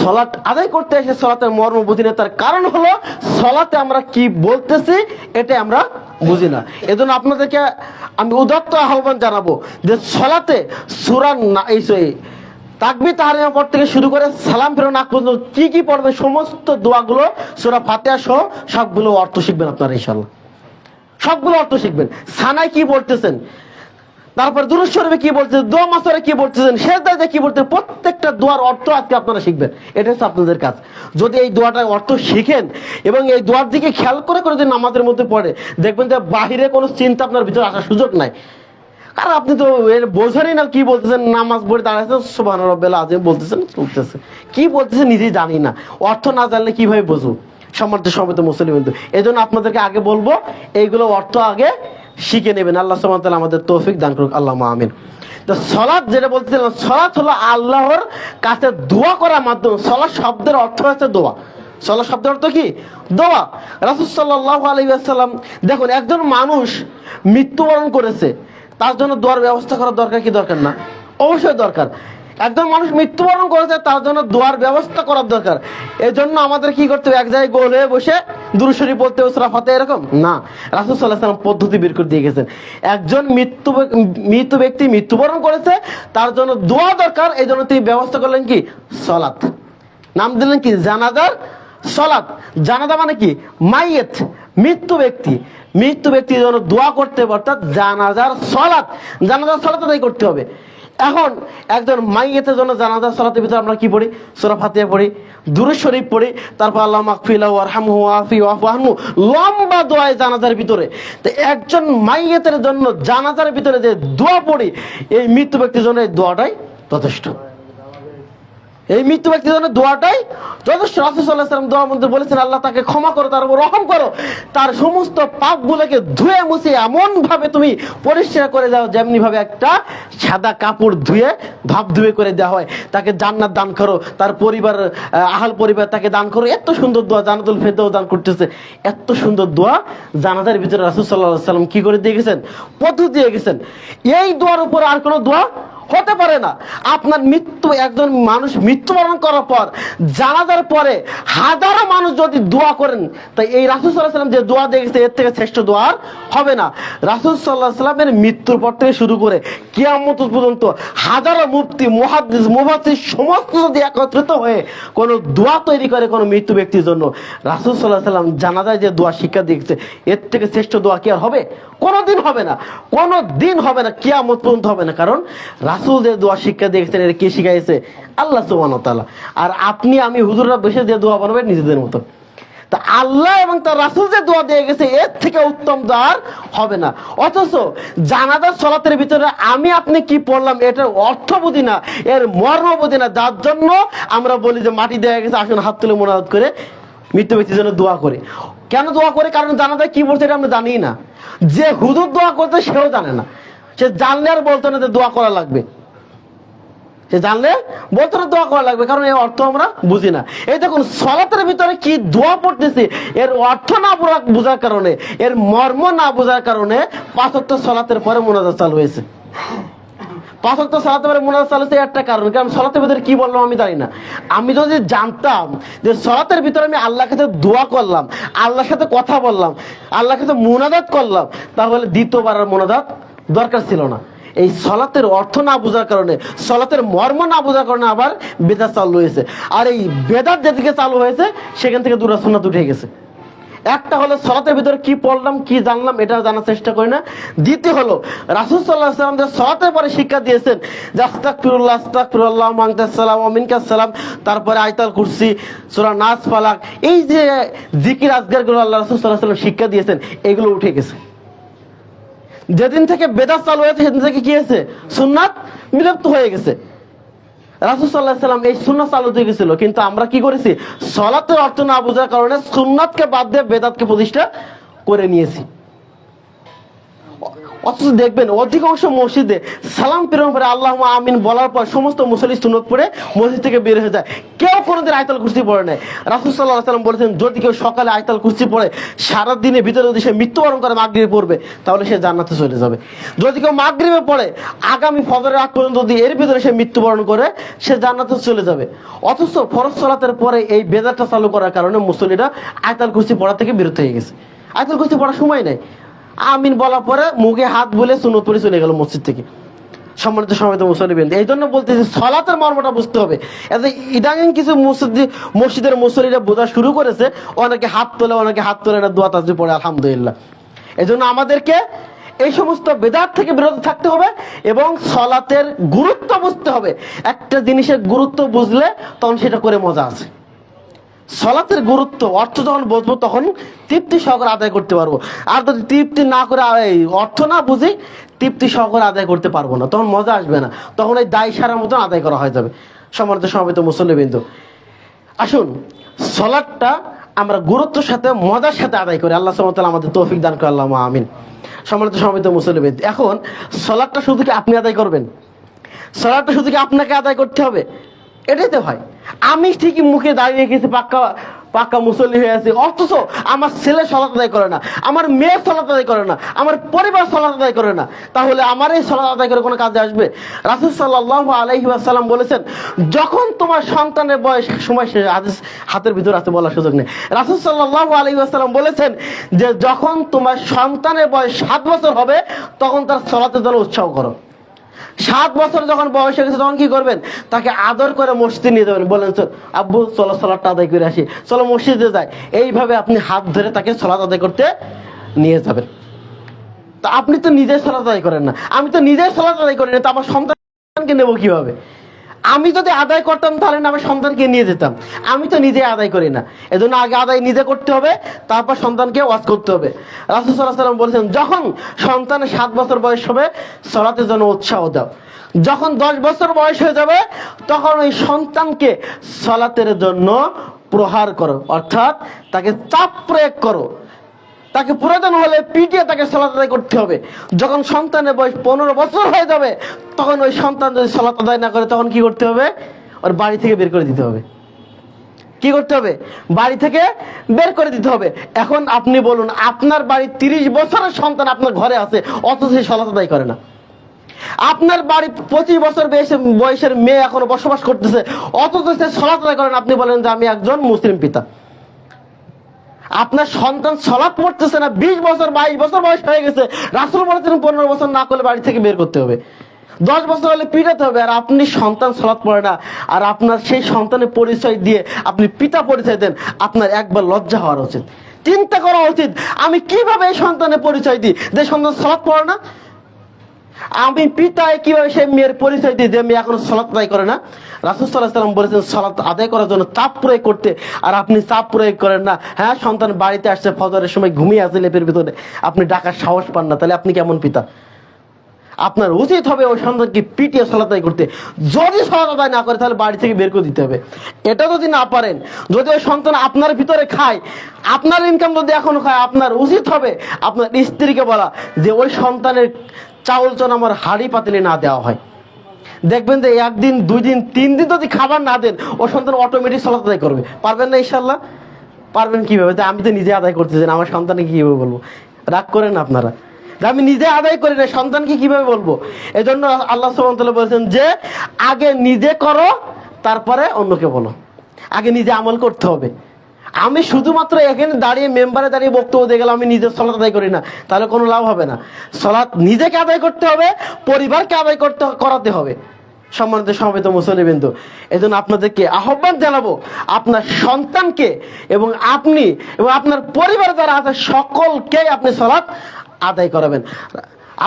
সালাত আদায় করতে এসে সালাতের মর্ম বুঝি না, তার কারণ হলো সালাতে আমরা কি বলতেছি এটা আমরা বুঝি না। এজন্য আপনাদেরকে আমি উদাত্ত আহ্বান জানাবো যে সালাতে সূরা তাকবীর তাহরিমা পড় থেকে শুরু করে সালাম ফেরানো আগ পর্যন্ত কি কি পড়বে সমস্ত দোয়াগুলো সূরা ফাতিহা সহ সবগুলো অর্থ শিখবেন আপনারা ইনশাআল্লাহ। সবগুলো অর্থ শিখবেন। সানায় কি বলতেছেন, তারপর দুরূদ শরীফে কি বলতেছেন, দোয়া মাসরে কি বলতেছেন, সিজদায় কি বলতেছেন, প্রত্যেকটা দোয়ার অর্থ আজকে আপনারা শিখবেন। এটা হচ্ছে আপনাদের কাজ। যদি এই দোয়াটার অর্থ শিখেন এবং এই দোয়ার দিকে খেয়াল করে করে যদি নামাজের মধ্যে পড়ে, দেখবেন যে বাহিরে কোনো চিন্তা আপনার ভিতরে আসার সুযোগ নাই। কারণ আপনি তো এর বোঝারই না কি বলতেছেন, নামাজ পড়ে দাঁড়াচ্ছেন সুবহান রাব্বিল আযীম বলতেছেন, চলতেছে কি বলতেছেন নিজেই জানি না, অর্থ না জানলে কিভাবে বুঝবো? সম্মানিত সমবেত মুসলিম বিন্দু, এই জন্য আপনাদেরকে আগে বলবো এইগুলো অর্থ আগে শিখে নেবেন। আল্লাহ সুবহানাহু ওয়া তাআলা আমাদের তৌফিক দান করুক, আল্লাহুম্মা আমিন। তো সালাত যেটা বলতেছিলাম, সালাত হলো আল্লাহর কাছে দোয়া করার মাধ্যম। সালাত শব্দের অর্থ হচ্ছে দোয়া। সালাত শব্দের অর্থ কি? দোয়া। রাসূল সাল্লাল্লাহু আলাইহি ওয়াসাল্লাম দেখুন, একজন মানুষ মৃত্যুবরণ করেছে, তার জন্য দোয়ার ব্যবস্থা করার দরকার কি দরকার না? অবশ্যই দরকার। একজন মানুষ মৃত্যুবরণ করেছে, তার জন্য দোয়ার ব্যবস্থা করার দরকার। এই জন্য আমাদের কি করতে হবে? এক জায়গায় গোল হয়ে বসে দুরূদ শরীফ পড়তে হবে, সূরা ফাতিহা, এরকম না। রাসূল সাল্লাল্লাহু আলাইহি ওয়াসাল্লাম পদ্ধতি বের করে দিয়ে গেছেন। একজন মৃত ব্যক্তি মৃত্যুবরণ করেছে, তার জন্য দোয়া দরকার, এই জন্য তিনি ব্যবস্থা করলেন কি? সালাত। নাম দিলেন কি? জানাজার সালাত। জানাজা মানে কি? মাইয়িত, মৃত্যু ব্যক্তি। মৃত্যু ব্যক্তির জন্য দোয়া করতে হবে, অর্থাৎ জানাজার সালাত। জানাজার সালাত আদায় করতে হবে। এখন একজন মাইয়িতের জন্য জানাজার সালাতের ভিতরে আমরা কি পড়ি? সূরা ফাতিহা পড়ি, দুরূদ শরীফ পড়ি, তারপর আল্লাহুম্মা আগফির লাহু ওয়ারহামহু ওয়াআফি ওয়াফু আনহু, লম্বা দোয়া জানাজার ভিতরে। তো একজন মাইয়িতের জন্য জানাজার ভিতরে যে দোয়া পড়ি, এই মৃত্যু ব্যক্তির জন্য এই দোয়াটাই যথেষ্ট। এই মৃত্যু ব্যক্তির জন্য দোয়াটাই যথেষ্ট। রাসূল সাল্লাল্লাহু আলাইহি ওয়াসাল্লাম দোয়ার মধ্যে বলেছেন আল্লাহ তাকে ক্ষমা করো, তার উপর রহম করো, তার সমস্ত পাপগুলোকে ধুয়ে মুছে এমন ভাবে তুমি পরিষ্কার করে দাও যেমনি ভাবে একটা সাদা কাপড় ধুয়ে ভাব ধুয়ে করে দেওয়া হয়। তাকে জান্নাত দান করো, তার পরিবার আহাল পরিবার তাকে দান করো। এত সুন্দর দোয়া, জান্নাতুল ফেরদাউস দান করতেছে। এত সুন্দর দোয়া জানাজার ভিতরে রাসূল সাল্লাল্লাহু আলাইহি ওয়াসাল্লাম কি করে দিয়ে গেছেন? পদ্ধতি দিয়ে গেছেন। এই দোয়ার উপর আর কোনো দোয়া হতে পারে না। আপনার একজন মানুষ মৃত্যুবরণ করার পর, জানাজার পরে হাজারো মানুষ যদি দোয়া করেন, তাই এই রাসূল সাল্লাল্লাহু আলাইহি ওয়াসাল্লাম যে দোয়া দিয়ে গেছে এর থেকে শ্রেষ্ঠ দোয়া আর হবে না। রাসূল সাল্লাল্লাহু আলাইহি ওয়াসাল্লামের মৃত্যুর পর থেকে শুরু করে কিয়ামত পর্যন্ত হাজারো মুফতি, মুহাদ্দিস, মুফাসসির সমস্ত যদি একত্রিত হয়ে কোনো দোয়া তৈরি করে কোনো মৃত্যু ব্যক্তির জন্য, রাসূল সাল্লাল্লাহু আলাইহি ওয়াসাল্লাম জানাজায় যে দোয়া শিক্ষা দিয়েছে এর থেকে শ্রেষ্ঠ দোয়া কি আর হবে? কোনোদিন হবে না, কোনোদিন হবে না, কিয়ামত পর্যন্ত হবে না। কারণ রাসূল যে দোয়া শিক্ষা দিয়েছেন এটা কে শিখাইছে? আল্লাহ সুবহানাহু ওয়া তাআলা। আর আপনি আমি হুজুররা বসে যে দোয়া বানাবেন নিজেদের মতো। তা আল্লাহ এবং তার রাসূল যে দোয়া দিয়ে গেছে এর থেকে উত্তম দোয়া আর হবে না। অথচ জানাজার সালাতের ভিতরে আমি আপনি কি পড়লাম এটার অর্থ বুঝি না, এর মর্ম বুঝি না, যার জন্য আমরা বলি যে মাটি দেয়া গেছে আসুন হাত তুলে মোনাজাত করে মৃত্যু ব্যক্তির জন্য দোয়া করে। কেন দোয়া করে? কারণ জানাজায় কি বলছে এটা আমরা জানি না। যে হুজুর দোয়া করতে সেও জানে না, সে জানলে আর বলতো না যে দোয়া করা লাগবে, সে জানলে বলতো না দোয়া করা লাগবে, কারণ এর অর্থ আমরা বুঝি না। এই দেখুন সালাতের ভিতরে কি দোয়া পড়তেছি এর অর্থ না বোঝার কারণে, এর মর্ম না বোঝার কারণে 5 ওয়াক্ত সালাতের পরে মুনাজাত চালু হয়েছে। 5 ওয়াক্ত সালাতের পরে মুনাজাত চালু হয়েছে একটা কারণ, কারণ সালাতের ভিতরে কি বললাম আমি জানি না। আমি যদি জানতাম যে সালাতের ভিতরে আমি আল্লাহর কাছে দোয়া করলাম, আল্লাহর সাথে কথা বললাম, আল্লাহর কাছে মুনাজাত করলাম, তাহলে দ্বিতীয়বার আর মুনাজাত দরকার ছিল না। এই সালাতের অর্থ না বোঝার কারণে, সালাতের মর্ম না বোঝার কারণে আবার বেদাত চালু হয়েছে। আর এই বেদাত যেদিকে চালু হয়েছে সেখান থেকে দুরা সুন্নাত উঠে গেছে। একটা হলো সালাতের ভিতরে কি পড়লাম কি জানলাম এটা জানার চেষ্টা করি না। দ্বিতীয় হলো রাসূল সাল্লাল্লাহু আলাইহি ওয়াসাল্লাম যে সালাতের পরে শিক্ষা দিয়েছেন যে আস্তাগফিরুল্লাহ আস্তাগফিরুল্লাহ ওয়া আনতাস সালাম ওয়া মিনকাস সালাম, তারপরে আয়াতুল কুরসি, সূরা নাস, ফালাক, এই যে জিকির আজকারগুলো আল্লাহ রাসূল সাল্লাল্লাহু আলাইহি ওয়াসাল্লাম শিক্ষা দিয়েছেন এগুলো উঠে গেছে। যেদিন থেকে বেদাত চালু হয়েছে সেদিন থেকে কি হয়েছে? সুন্নাত বিলুপ্ত হয়ে গেছে। রাসূল সাল্লাল্লাহু আলাইহি ওয়াসাল্লাম এই সুন্নাত চালু হয়ে গেছিল, কিন্তু আমরা কি করেছি? সালাতের অর্থ না বোঝার কারণে সুন্নাতকে বাদ দিয়ে বেদাতকে প্রতিষ্ঠা করে নিয়েছি। অথচ দেখবেন অধিকাংশ মসজিদে সালাম প্রেরণ করে আল্লাহুম্মা আমিন বলার পর সমস্ত মুসল্লি সুন্নত পড়ে মসজিদ থেকে বের হয়ে যায়। কেউ কোনোদিন আয়াতুল কুরসি পড়ে নাই। রাসূল সাল্লাল্লাহু আলাইহি ওয়াসাল্লাম বলেছেন যদি কেউ সকালে আয়াতুল কুরসি পড়ে সারা দিনের ভিতরে যদি সে মৃত্যুবরণ করে মাগরিবে পড়বে তাহলে সে জান্নাতে চলে যাবে। যদি কেউ মাগরিবে পড়ে আগামী ফজরের আগ পর্যন্ত যদি এর ভিতরে সে মৃত্যুবরণ করে সে জান্নাতে চলে যাবে। অথচ ফরজ সালাতের পরে এই বেদাতটা চালু করার কারণে মুসল্লিরা আয়াতুল কুরসি পড়া থেকে বিরত হয়ে গেছে। আয়াতুল কুরসি পড়ার সময় নাই, আমিন বলার পরে মুখে হাত বলে সুন্নত পড়ে চলে গেল মসজিদ থেকে। সম্মানিত মুসল্লিবৃন্দ, এই জন্য বলতেছি সালাতের মর্মটা বুঝতে হবে। ইদানিং কিছু মসজিদের মুসল্লিরা বোঝা শুরু করেছে, অনেকে হাত তোলে অনেকে হাত তোলে না, দোয়া তাসবিহ পড়ে আলহামদুলিল্লাহ। এই জন্য আমাদেরকে এই সমস্ত বেদাত থেকে বিরত থাকতে হবে এবং সালাতের গুরুত্ব বুঝতে হবে। একটা জিনিসের গুরুত্ব বুঝলে তখন সেটা করে মজা আছে। সালাতের গুরুত্ব অর্থ যখন বুঝবো তখন তৃপ্তি সহকারে আদায় করতে পারবো। আর যদি তৃপ্তি না করে অর্থ না বুঝি তৃপ্তি সহকারে আদায় করতে পারবো না, তখন মজা আসবে না, তখন এই দায় সারার মতন আদায় করা হয়ে যাবে। সম্মানিত সমবেত মুসল্লিবৃন্দ, আসুন সালাতটা আমরা গুরুত্বের সাথে মজার সাথে আদায় করি। আল্লাহ সুবহানাহু ওয়া তাআলা আমাদের তৌফিক দান করে, আল্লাহুম্মা আমিন। সম্মানিত সমবেত মুসল্লিবৃন্দ, এখন সালাতটা শুধু কি আপনি আদায় করবেন? সালাতটা শুধু কি আপনাকে আদায় করতে হবে? এটাই তো হয়। আমি ঠিকই মুখে দাঁড়িয়ে রেখেছি, পাক্কা মুসল্লি হয়ে আছি, অথচ আমার ছেলে সালাত আদায় করে না, আমার মেয়ে সালাত আদায় করে না, আমার পরিবার সালাত আদায় করে না, তাহলে আমার এই সালাত আদায় করে কোনো কাজে আসবে? রাসূল সাল্লাল্লাহু আলাইহি ওয়াসাল্লাম বলেছেন যখন তোমার সন্তানের বয়স, সময় শেষ, হাদিস হাতের ভিতর আছে বলার সুযোগ নেই। রাসূল সাল্লাল্লাহু আলাইহি ওয়াসাল্লাম বলেছেন যে যখন তোমার সন্তানের বয়স 7 বছর হবে তখন তার সালাতের জন্য উৎসাহ করো। 7 বছর যখন বয়স হয়ে গেছে তখন কি করবেন? তাকে আদর করে মসজিদে নিয়ে যাবেন, বলেন আব্বু চলো সালাতটা আদায় করে আসি, চলো মসজিদে যাই। এইভাবে আপনি হাত ধরে তাকে সালাত আদায় করতে নিয়ে যাবেন। তা আপনি তো নিজে সালাত আদায় করেন না, আমি তো নিজে সালাত আদায় করি না, তো আমার সন্তানকে নেবো কিভাবে? আমি যদি আদায় করতাম তাহলে না আমার সন্তানকে নিয়ে যেতাম, আমি তো নিজে আদায় করি না। এজন্য আগে আদায় নিজে করতে হবে, তারপর সন্তানকে ওয়াজ করতে হবে। রাসূল সাল্লাল্লাহু আলাইহি ওয়াসাল্লাম বলেছেন যখন সন্তানের 7 বছর বয়স হবে সালাতের জন্য উৎসাহ দাও। যখন 10 বছর বয়স হয়ে যাবে তখন ওই সন্তানকে সালাতের জন্য প্রহার করো, অর্থাৎ তাকে চাপ প্রয়োগ করো, তাকে প্রয়োজন হলে পিটিয়ে তাকে সালাত আদায় করতে হবে। যখন সন্তানের বয়স 15 বছর হয়ে যাবে তখন ওই সন্তান যদি সালাত আদায় না করে তখন কি করতে হবে? ওর বাড়ি থেকে বের করে দিতে হবে। কি করতে হবে? বাড়ি থেকে বের করে দিতে হবে। এখন আপনি বলুন, আপনার বাড়ি 30 বছরের সন্তান আপনার ঘরে আছে, অথচ সে সালাত আদায় করে না। আপনার বাড়ি 25 বছর বয়সের মেয়ে এখনো বসবাস করতেছে, অথচ সে সালাত আদায় করে না। আপনি বলেন যে আমি একজন মুসলিম পিতা। আপনার সন্তান সালাত পড়তেছে না, 20 বছর 22 বছর বয়স হয়ে গেছে, রাসূল বলেছেন 15 বছর না করলে বাড়ি থেকে বের করতে হবে, 10 বছর হলে পিটাতে হবে। আর আপনি সন্তান সালাত পড়ে না, আর আপনার সেই সন্তানের পরিচয় দিয়ে আপনি পিতা পরিচয় দেন, আপনার একবার লজ্জা হওয়া উচিত, চিন্তা করা উচিত আমি কিভাবে এই সন্তানের পরিচয় দিই যে সন্তান সালাত পড়ে না। আমি পিতায় কিভাবে সে মেয়ের পরিচয় দিই যে মেয়ে এখন সালাত আদায় করে না? রাসূল সাল্লাল্লাহু আলাইহি ওয়াসাল্লাম বলেছেন সালাত আদায় করার জন্য চাপ প্রয়োগ করতে, আর আপনি চাপ প্রয়োগ করেন না। হ্যাঁ, সন্তান বাড়িতে আসছে, ফজরের সময় ঘুমিয়ে আছে লেপের ভিতরে, আপনি ডাকার সাহস পান না, তাহলে আপনি কেমন পিতা? আপনার উচিত হবে ওই সন্তানকে পিটিয়ে সালাত আদায় করতে। যদি সালাত আদায় না করে তাহলে বাড়ি থেকে বের করে দিতে হবে। এটা যদি না পারেন, যদি ওই সন্তান আপনার ভিতরে খায়, আপনার ইনকাম যদি এখনো খায়, আপনার উচিত হবে আপনার স্ত্রীকে বলা যে ওই সন্তানের চাউল চন আমার হাড়ি পাতিলে না দেওয়া হয়। দেখবেন যে একদিন, 2 দিন, 3 দিন যদি খাবার না দেন, ও সন্তান অটোমেটিক সালাত আদায় করবে। পারবেন না ইনশাল্লাহ? পারবেন কিভাবে? আমি তো নিজে আদায় করতেছেন, আমার সন্তানকে কিভাবে বলবো? রাগ করেন আপনারা যে আমি নিজে আদায় করি না, সন্তানকে কিভাবে বলবো? এই জন্য আল্লাহ সুবহানাহু ওয়া তাআলা বলেছেন যে আগে নিজে করো, তারপরে অন্যকে বলো। আগে নিজে আমল করতে হবে। আমি শুধুমাত্র এখানে দাঁড়িয়ে, মেম্বারে দাঁড়িয়ে বক্তব্য দিয়ে গেলাম, আমি নিজের সালাত আদায় করি না, তাহলে কোনো লাভ হবে না। সালাত নিজেকে আদায় করতে হবে, পরিবারকে আদায় করাতে হবে। সম্মানিত সমবেত মুসলিমবৃন্দ, এই জন্য আপনাদেরকে আহ্বান জানাবো, আপনার সন্তানকে এবং আপনি এবং আপনার পরিবার যারা আছে সকলকে আপনি সালাত আদায় করাবেন।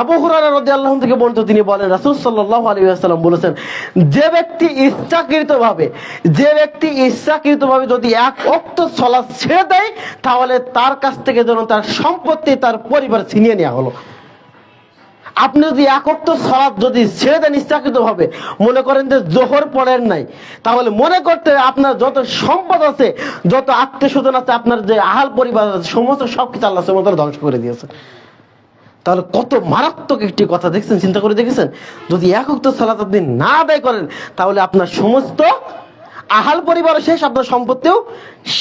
আবু হুরায়রা রাদিয়াল্লাহু আনহু থেকে বর্ণিত, তিনি বলেন রাসূল সাল্লাল্লাহু আলাইহি ওয়াসাল্লাম বলেছেন, যে ব্যক্তি ইচ্ছাকৃতভাবে যদি এক ওয়াক্ত সালাত ছেড়ে দেয়, তাহলে তার কাছ থেকে যেন তার সম্পত্তি, তার পরিবার ছিনিয়ে নেওয়া হলো। আপনি যদি এক ওয়াক্ত সালাত যদি ছেড়ে দেন ইচ্ছাকৃতভাবে, মনে করেন যে জোহর পড়েন নাই, তাহলে মনে করতে আপনার যত সম্পদ আছে, যত আত্মীয় স্বজন আছে, আপনার যে আহাল পরিবার আছে, সমস্ত সবকিছু আল্লাহ সুবহানাহু ওয়া তাআলা ধ্বংস করে দিয়েছে। তাহলে কত মারাত্মক একটি কথা, দেখছেন? চিন্তা করে দেখেছেন? যদি এক ওয়াক্ত সালাত আপনি না আদায় করেন, তাহলে আপনার সমস্ত আহাল পরিবার শেষ, আপনার সম্পত্তিও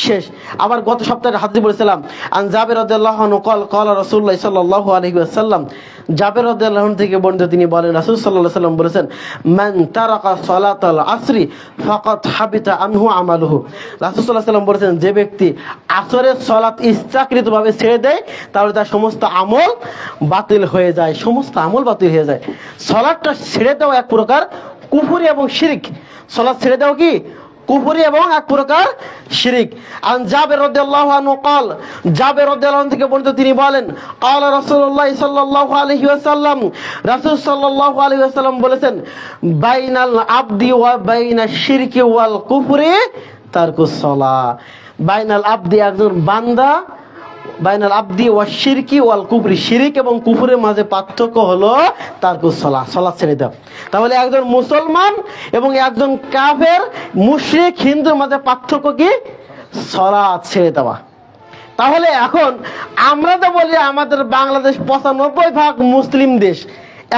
শেষ। আবার গত সপ্তাহে হাদিস বলেছিলাম, আন জাবের রাদিয়াল্লাহু আনহু ক্বালা রাসূলুল্লাহ সাল্লাল্লাহু আলাইহি ওয়াসাল্লাম, জাবের রাদিয়াল্লাহু আনহু থেকে বর্ণিত, তিনি বলেন রাসূল সাল্লাল্লাহু আলাইহি ওয়াসাল্লাম বলেছেন, মান তারাকা সালাতাল আসরি ফাকাদ হাবিতা আনহু আমালুহু। রাসূল সাল্লাল্লাহু আলাইহি ওয়াসাল্লাম বলেছেন, যে ব্যক্তি আসরের সালাত ইচ্ছাকৃতভাবে ছেড়ে দেয়, তাহলে তার সমস্ত আমল বাতিল হয়ে যায়, সমস্ত আমল বাতিল হয়ে যায়। সালাতটা ছেড়ে দেওয়া এক প্রকার কুফরি এবং শিরক। সালাত ছেড়ে দেওয়া কি? কুফরি এবং এক প্রকার শিরক। আন জাবের রাদিয়াল্লাহু আনহু قال, জাবের রাদিয়াল্লাহু আনহু থেকে বর্ণিত, তিনি বলেন, قال রাসূলুল্লাহ সাল্লাল্লাহু আলাইহি ওয়াসাল্লাম, রাসূল সাল্লাল্লাহু আলাইহি ওয়াসাল্লাম বলেছেন, বাইনাল আবদি ওয়া বাইনাশ শিরকি ওয়াল কুফরি তারকুস সালাহ। বাইনাল আবদি, একজন বান্দা, বাইনাল আবদি ওয়া শিরকি ওয়াল কুফরি, শিরক এবং কুফরের মাঝে পার্থক্য হলো তারকুস সালাহ, সালাত ছেড়ে দাও। তাহলে একজন মুসলমান এবং একজন কাফের, মুশরিক, হিন্দুর মাঝে পার্থক্য কি? সালাত ছেড়ে দেওয়া। তাহলে এখন আমরা তো বলি আমাদের বাংলাদেশ 95% মুসলিম দেশ,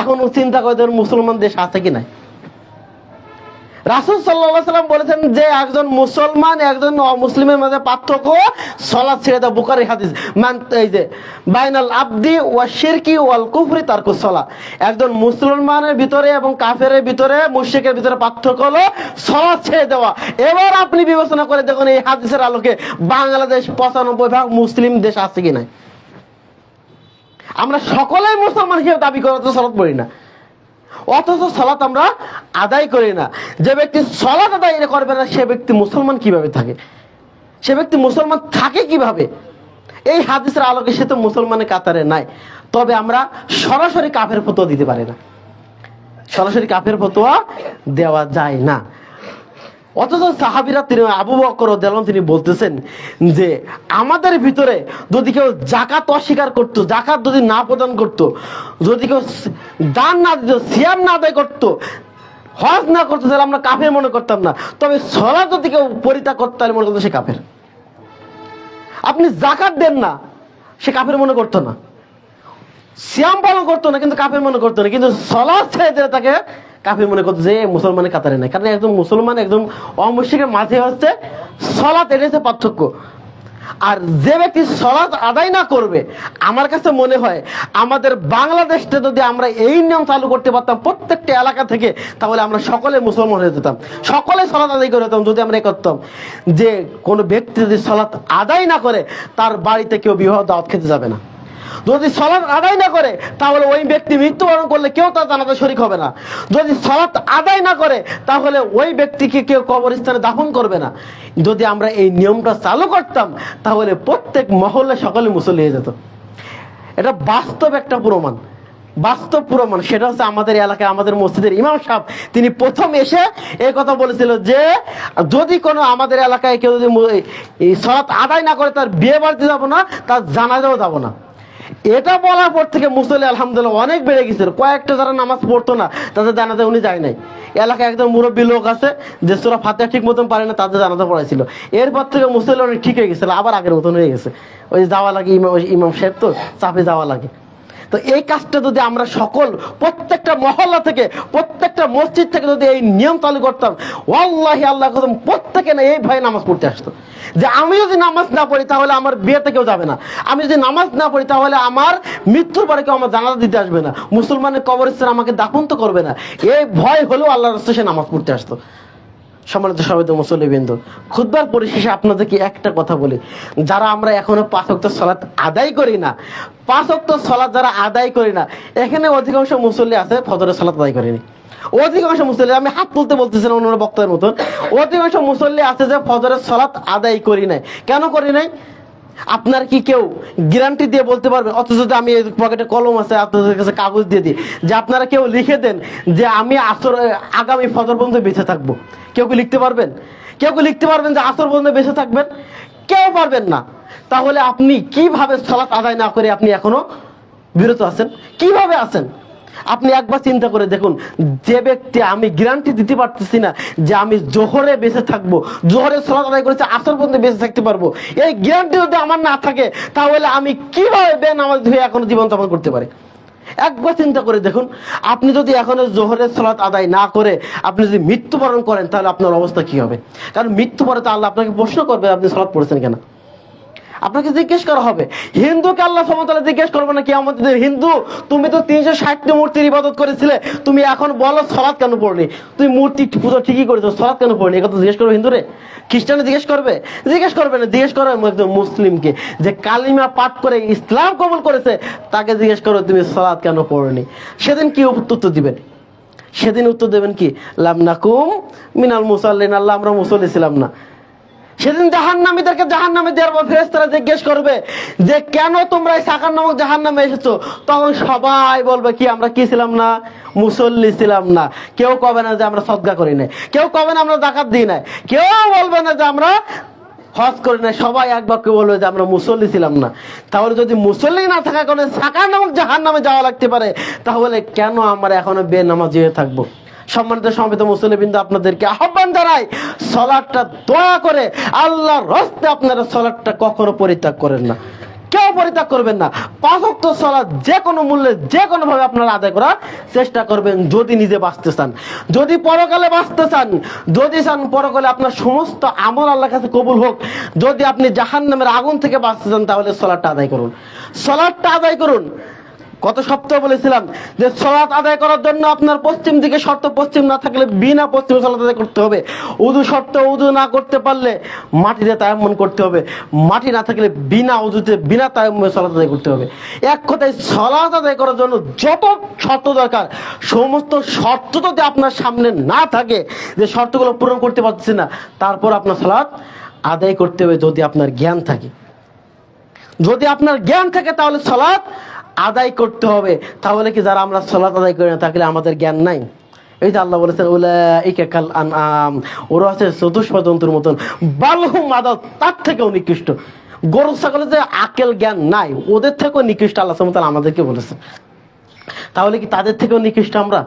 এখন চিন্তা করে মুসলমান দেশ আছে কি নাই? রাসূল সাল্লাল্লাহু আলাইহি ওয়াসাল্লাম বলেছেন যে একজন মুসলমান একজন অমুসলিমের মাঝে পার্থক্য সালাত ছেড়ে দাও। বুখারী হাদিস, এই যে বাইনাল আবদি ওয়া শিরকি ওয়াল কুফরি তারকুস সালাহ, একজন মুসলমানের ভিতরে এবং কাফেরের ভিতরে, মুশরিকের ভিতরে পার্থক্য হলো সালাত ছেড়ে দেওয়া। এবার আপনি বিবেচনা করে দেখুন এই হাদিসের আলোকে বাংলাদেশ 95% মুসলিম দেশ আছে কি নাই? আমরা সকলেই মুসলমান হিসেবে দাবি করে তো সালাত পড়ি না, অথচ সালাত আমরা আদায় করি না। যে ব্যক্তি সালাত আদায় করবে না, সে ব্যক্তি মুসলমান কিভাবে থাকে? সে ব্যক্তি মুসলমান থাকে কিভাবে? এই হাদিসের আলোকে সে তো মুসলমানের কাতারে নাই। তবে আমরা সরাসরি কাফের ফতোয়া দিতে পারি না, সরাসরি কাফের ফতোয়া দেওয়া যায় না। অথচ সাহাবীরা, তিনি আবু বকর রাদিয়াল্লাহু আনহু, তিনি বলতেছেন যে আমাদের ভিতরে যদি কেউ যাকাত অস্বীকার করতো, যাকাত যদি না প্রদান করতো, যদি কেউ দান না দিত, সিয়াম না আদায় করতো, হজ না করতো, তাহলে আমরা কাফের মনে করতাম না। তবে সালাত যদি কেউ পরিত্যাগ করতো, তাহলে মনে করতো সে কাফের। আপনি যাকাত দেন না, সে কাফের মনে করতো না। সিয়াম পালন করতো না, কিন্তু কাফের মনে করতো না। কিন্তু সালাত ছেড়ে দিলে তাকে কাফের মনে করতো, যে মুসলমানের কাতারে নাই। কারণ একদম মুসলমান, একদম অমুসলিমের মাঝে হচ্ছে সালাত, এটা হচ্ছে পার্থক্য। আর যে ব্যক্তি সালাত আদায় না করবে, আমার কাছে মনে হয় আমাদের বাংলাদেশে যদি আমরা এই নিয়ম চালু করতে পারতাম প্রত্যেকটা এলাকা থেকে, তাহলে আমরা সকলে মুসলমান হয়ে যেতাম, সকলে সালাত আদায় করে যেতাম। যদি আমরা করতাম যে কোনো ব্যক্তি যদি সালাত আদায় না করে, তার বাড়িতে কেউ বিবাহ দাওয়াত খেতে যাবে না। যদি সালাত আদায় না করে, তাহলে ওই ব্যক্তি মৃত্যুবরণ করলে কেউ তার জানাজায় শরীক হবে না। যদি সালাত আদায় না করে, তাহলে ওই ব্যক্তিকে কেউ কবরস্থানে দাফন করবে না। যদি আমরা এই নিয়মটা চালু করতাম, তাহলে প্রত্যেক মহল্লে সকলে মুসল্লি হয়ে যেত। এটা বাস্তব একটা প্রমাণ। বাস্তব প্রমাণ, সেটা হচ্ছে আমাদের এলাকায় আমাদের মসজিদের ইমাম সাহেব তিনি প্রথম এসে এই কথা বলেছিল যে যদি কোনো আমাদের এলাকায় কেউ যদি সালাত আদায় না করে তার বিয়ে বাড়িতে যাবো না, তার জানাজাও যাবো না। এটা বলার পর থেকে মুসল্লি আলহামদুলিল্লাহ অনেক বেড়ে গেছিল। কয়েকটা যারা নামাজ পড়তো না তাদের জানাজা উনি যায় নাই। এলাকায় একজন মুরব্বী লোক আছে যে সূরা ফাতিহা ঠিক মতন পারে না, তাদের জানাজা পড়াইছিল। এরপর থেকে মুসল্লি অনেক ঠিক হয়ে গেছিল, আবার আগের মতন হয়ে গেছে। ওই যাওয়া লাগে ইমাম সাহেব তো চাপে যাওয়া লাগে। তো এই কাজটা যদি আমরা সকল প্রত্যেকটা মহল্লা থেকে প্রত্যেকটা মসজিদ থেকে যদি এই নিয়ম চালু করতাম, ওয়াল্লাহি আল্লাহ কসম প্রত্যেকে না এই ভাই নামাজ পড়তে আসতো। যে আমি যদি নামাজ না পড়ি তাহলে আমার বিয়েতে কেউ যাবে না, আমি যদি নামাজ না পড়ি তাহলে আমার মৃত্যুর পরে কেউ আমার জানাজা দিতে আসবে না, মুসলমানের কবরস্থানে আমাকে দাফন তো করবে না। এই ভয় হলেও আল্লাহর রাস্তায় সে নামাজ পড়তে আসতো। সম্মানিত সবাই তো মুসল্লিবৃন্দ, খুতবার পরিশেষে আপনাদেরকে একটা কথা বলি, যারা আমরা এখনো 5 ওয়াক্ত সালাত আদায় করি না, 5 ওয়াক্ত সালাত যারা আদায় করি না, এখানে অধিকাংশ মুসল্লি আছে ফজরের সালাত আদায় করেনি। অধিকাংশ মুসল্লি, আমি হাত তুলতে বলতেছি না অন্য বক্তার মতন, অধিকাংশ মুসল্লি আছে যে ফজরের সালাত আদায় করি নাই। কেন করি নাই? আপনার কি কেউ গ্যারান্টি দিয়ে বলতে পারবে? অথচ যদি আমি পকেটে কলম আছে আপনাদের কাছে কাগজ দিয়ে দিই যে আপনারা কেউ লিখে দেন যে আমি আসর আগামী ফজর পর্যন্ত বেঁচে থাকবো, কেউ কি লিখতে পারবেন? কেউ কি লিখতে পারবেন যে আসর পর্যন্ত বেঁচে থাকবেন? কেউ পারবেন না। তাহলে আপনি কিভাবে সালাত আদায় না করে আপনি এখনো বিরত আছেন? কিভাবে আছেন? আপনি একবার চিন্তা করে দেখুন, যে ব্যক্তি আমি গ্যারান্টি দিতে পারতেছি না যে আমি জোহরে বেঁচে থাকবো, জোহরে সালাত আদায় করেছে আসর পর্যন্ত বেঁচে থাকতে পারবো, এই গ্যারান্টি যদি আমার না থাকে তাহলে আমি কিভাবে বেনামাজ হয়ে এখনো জীবন যাপন করতে পারি? একবার চিন্তা করে দেখুন, আপনি যদি এখনো জোহরের সালাত আদায় না করে আপনি যদি মৃত্যুবরণ করেন তাহলে আপনার অবস্থা কি হবে? কারণ মৃত্যু পরে তো আল্লাহ আপনাকে প্রশ্ন করবে আপনি সালাত পড়েছেন কেন। আপনাকে জিজ্ঞেস করা হবে। হিন্দুকে আল্লাহ সুবহানাহু ওয়া তাআলা জিজ্ঞেস করবে না কিয়ামতের দিন, হিন্দু তুমি তো 360টি মূর্তির ইবাদত করেছিলে, তুমি এখন বলো সালাত কেন পড়নি? তুমি মূর্তি পুজো ঠিকই করেছো, সালাত কেন পড়নি? এই কথা জিজ্ঞেস করবে হিন্দুরে? খ্রিস্টানে জিজ্ঞেস করবে? জিজ্ঞেস করবে না। জিজ্ঞেস করবে একজন মুসলিমকে যে কালিমা পাঠ করে ইসলাম কবুল করেছে, তাকে জিজ্ঞেস করো তুমি সালাত কেন পড়নি। সেদিন কি উত্তর দিবেন? সেদিন উত্তর দেবেন কি? লাম নাকুম মিনাল মুসাল্লিন, আল্লাহ আমরা মুসল্লি ছিলাম না। সেদিন জাহান্নামীদেরকে জাহান্নামে দেওয়ার পর ফেরেশতারা জিজ্ঞেস করবে যে কেন তোমরা এই সাকার নামক জাহান্নামে এসেছো? তখন সবাই বলবে কি আমরা কি ছিলাম না? মুসল্লি ছিলাম না। কেউ কবে না যে আমরা সদকা করি নাই, কেউ কবে না আমরা যাকাত দিই নাই, কেউ বলবে না যে আমরা হজ করি নাই। সবাই এক বাক্যে বলবে যে আমরা মুসল্লি ছিলাম না। তাহলে যদি মুসল্লি না থাকার কারণে সাকার নামক জাহান্নামে যাওয়া লাগতে পারে, তাহলে কেন আমরা এখনো বেনামাজি হয়ে থাকবো? সম্মানিত সমবেত মুসল্লিবৃন্দ, আপনাদেরকে আহ্বান জানাই, সালাতটা দয়া করে আল্লাহর রাস্তায় আপনারা সালাতটা কখনো পরিত্যাগ করেন না, কেউ পরিত্যাগ করবেন না। 5 ওয়াক্ত সালাত যে কোনো মূল্যে যে কোনো ভাবে আপনারা আদায় করার চেষ্টা করবেন, যদি নিজে বাঁচতে চান, যদি পরকালে বাঁচতে চান, যদি চান পরকালে আপনার সমস্ত আমল আল্লাহর কাছে কবুল হোক, যদি আপনি জাহান্নামের আগুন থেকে বাঁচতে চান, তাহলে সালাতটা আদায় করুন, সালাতটা আদায় করুন। গত সপ্তাহে বলেছিলাম যে সালাত আদায় করার জন্য আপনার পশ্চিম দিকে শর্ত, পশ্চিম না থাকলে বিনা পশ্চিমে সালাত আদায় করতে হবে। উযু শর্ত, উযু না করতে পারলে মাটিতে তায়াম্মুম করতে হবে, মাটি না থাকলে বিনা উযুতে বিনা তায়াম্মুমে সালাত আদায় করতে হবে। এক কথায় সালাত আদায় করার জন্য যত শর্ত দরকার সমস্ত শর্ত যদি আপনার সামনে না থাকে, যে শর্তগুলো পূরণ করতে পারছেন না, তারপর আপনার সালাত আদায় করতে হবে যদি আপনার জ্ঞান থাকে। যদি আপনার জ্ঞান থাকে তাহলে সালাত আদায় করতে হবে। তাহলে কি যারা আমরা সালাত আদায় করি না থাকলে আমাদের জ্ঞান নাই? এই যে আল্লাহ বলেছেন উলাইকা কাল আনআম, ওরা আছে চতুষ্পা জন্তুর মতন, বালহুম আদাল, তার থেকেও নিকৃষ্ট। গরু ছাগলের যে আকেল জ্ঞান নাই, ওদের থেকেও নিকৃষ্ট আল্লাহ সুবহানাহু ওয়া তাআলা আমাদেরকে বলেছেন। তাহলে কি তাদের থেকেও নিকৃষ্ট আমরা?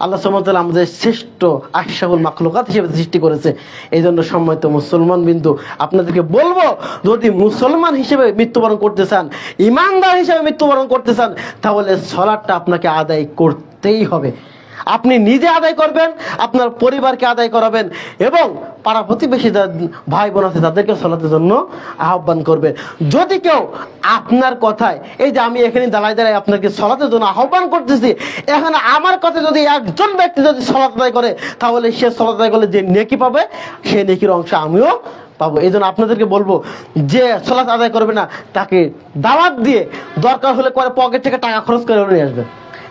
আল্লাহ সুবহানাহু ওয়া তাআলা আমাদের শ্রেষ্ঠ আশরাফুল মাখলুকাত হিসেবে সৃষ্টি করেছে। এই জন্য সম্মানিত মুসলমান বিন্দু, আপনাদেরকে বলবো, যদি মুসলমান হিসেবে মৃত্যুবরণ করতে চান, ইমানদার হিসেবে মৃত্যুবরণ করতে চান, তাহলে সালাতটা আপনাকে আদায় করতেই হবে। আপনি নিজে আদায় করবেন, আপনার পরিবারকে আদায় করাবেন, এবং পাড়া প্রতিবেশী ভাই বোন আছে তাদেরকে সালাতের জন্য আহ্বান করবেন। যদি কেউ আপনার কথায়, এই যে আমি এখানে দাঁড়ায় দাঁড়ায় আপনাকে সালাতের জন্য আহ্বান করতেছি, এখানে আমার কথা যদি একজন ব্যক্তি যদি সালাত আদায় করে, তাহলে সে সালাত আদায় করলে যে নেকি পাবে, সেই নেকির অংশ আমিও পাবো। এই জন্য আপনাদেরকে বলবো, যে সালাত আদায় করবে না তাকে দাওয়াত দিয়ে, দরকার হলে করে পকেট থেকে টাকা খরচ করে নিয়ে আসবে,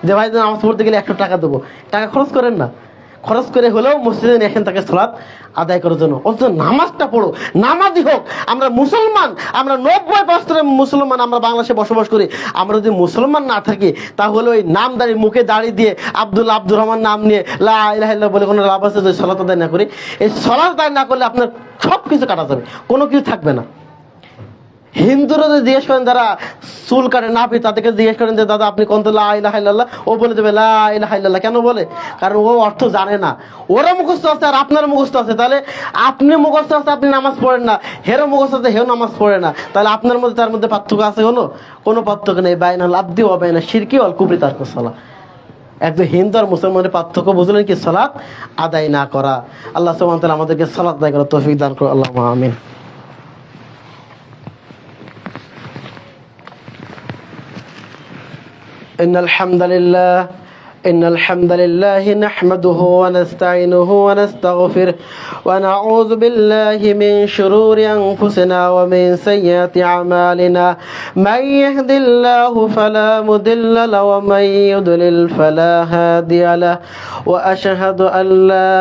যে ভাই নামাজ পড়তে গেলে 100 টাকা দেবো, টাকা খরচ করেন না। খরচ করে হলেও মসজিদে নিয়ে আসেন তাকে সালাত আদায় করার জন্য। অথচ নামাজটা পড়ো, নামাজই হোক। আমরা মুসলমান, আমরা 90% মুসলমান, আমরা বাংলাদেশে বসবাস করি। আমরা যদি মুসলমান না থাকি তাহলে ওই নামদারি মুখে দাঁড়িয়ে দিয়ে আব্দুল রহমান নাম নিয়ে লা ইলাহা ইল্লাল্লাহ বলে কোনো লাভ আছে? যদি সালাত আদায় না করি, এই সালাত আদায় না করলে আপনার সব কিছু কাটা যাবে, কোনো কিছু থাকবে না। হিন্দুরা যদি জিজ্ঞেস করেন যারা চুল কাটে না পি, তাদেরকে জিজ্ঞেস করেন যে দাদা আপনি কোন তো লা ইলাহা ইল্লাল্লাহ, ও বলে দেবে লা ইলাহা ইল্লাল্লাহ। কেন বলে? কারণ ও অর্থ জানে না। ওরা মুখস্থ আছে আর আপনার মুখস্থ আছে। তাহলে আপনি মুখস্থ আছে, আপনি নামাজ পড়েন না, হেরো মুখস্থ আছে, হেও নামাজ পড়ে না। তাহলে আপনার মধ্যে তার মধ্যে পার্থক্য আছে? হলো কোনো পার্থক্য নেই। বাইনাল আবদি ওয়া বাইনা শিরকি ওয়াল কুফরি তারকুস সালাহ। একজন হিন্দু আর মুসলমানের পার্থক্য বুঝলেন কি? সালাত আদায় না করা। আল্লাহ সুবহানাহু ওয়া তাআলা আমাদেরকে সালাত আদায় করার তৌফিক দান করুন। আল্লাহুম্মা আমিন। إن الحمد لله نحمده ونستعينه ونستغفره ونعوذ بالله من شرور أنفسنا ومن سيئات أعمالنا من يهد الله فلا مضل له ومن يضلل فلا هادي له وأشهد أن لا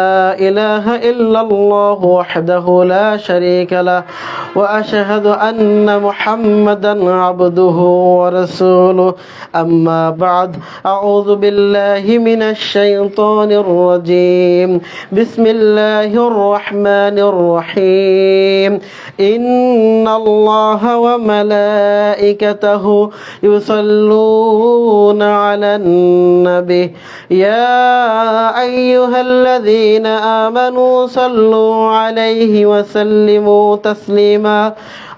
إله إلا الله وحده لا شريك له وأشهد أن محمدا عبده ورسوله أما بعد أعوذ بالله من الشيطان الرجيم بسم الله الرحمن الرحيم إن الله وملائكته يصلون على النبي يا أيها الذين آمنوا صلوا عليه وسلموا تسليما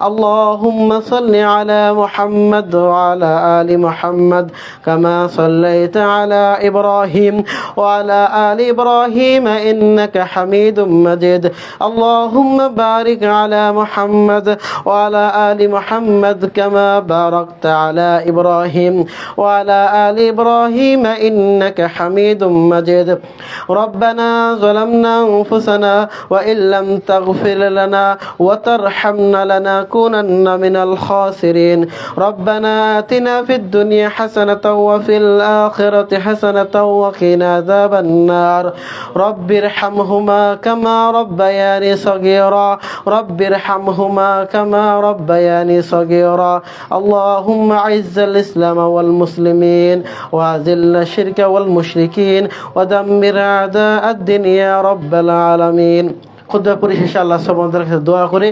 اللهم صل على محمد وعلى آل محمد كما صليت على إبراهيم وعلى آل إبراهيم إنك حميد مجيد اللهم بارك على محمد وعلى آل محمد كما باركت على إبراهيم وعلى آل إبراهيم إنك حميد مجيد ربنا ظلمنا أنفسنا وإن لم تغفر لنا وترحمنا لنكونن من الخاسرين ربنا آتنا في الدنيا حسنة وفي الآخرة حسنة وقنا عذاب النار رب ارحمهما كما ربياني صغيرا رب ارحمهما كما ربياني صغيرا اللهم أعز الإسلام والمسلمين وأذل الشرك والمشركين ودمر أعداء الدين يا رب العالمين খুদবা পরিশেষে আল্লাহ সুবহানাহু ওয়া তাআলার কাছে দোয়া করে,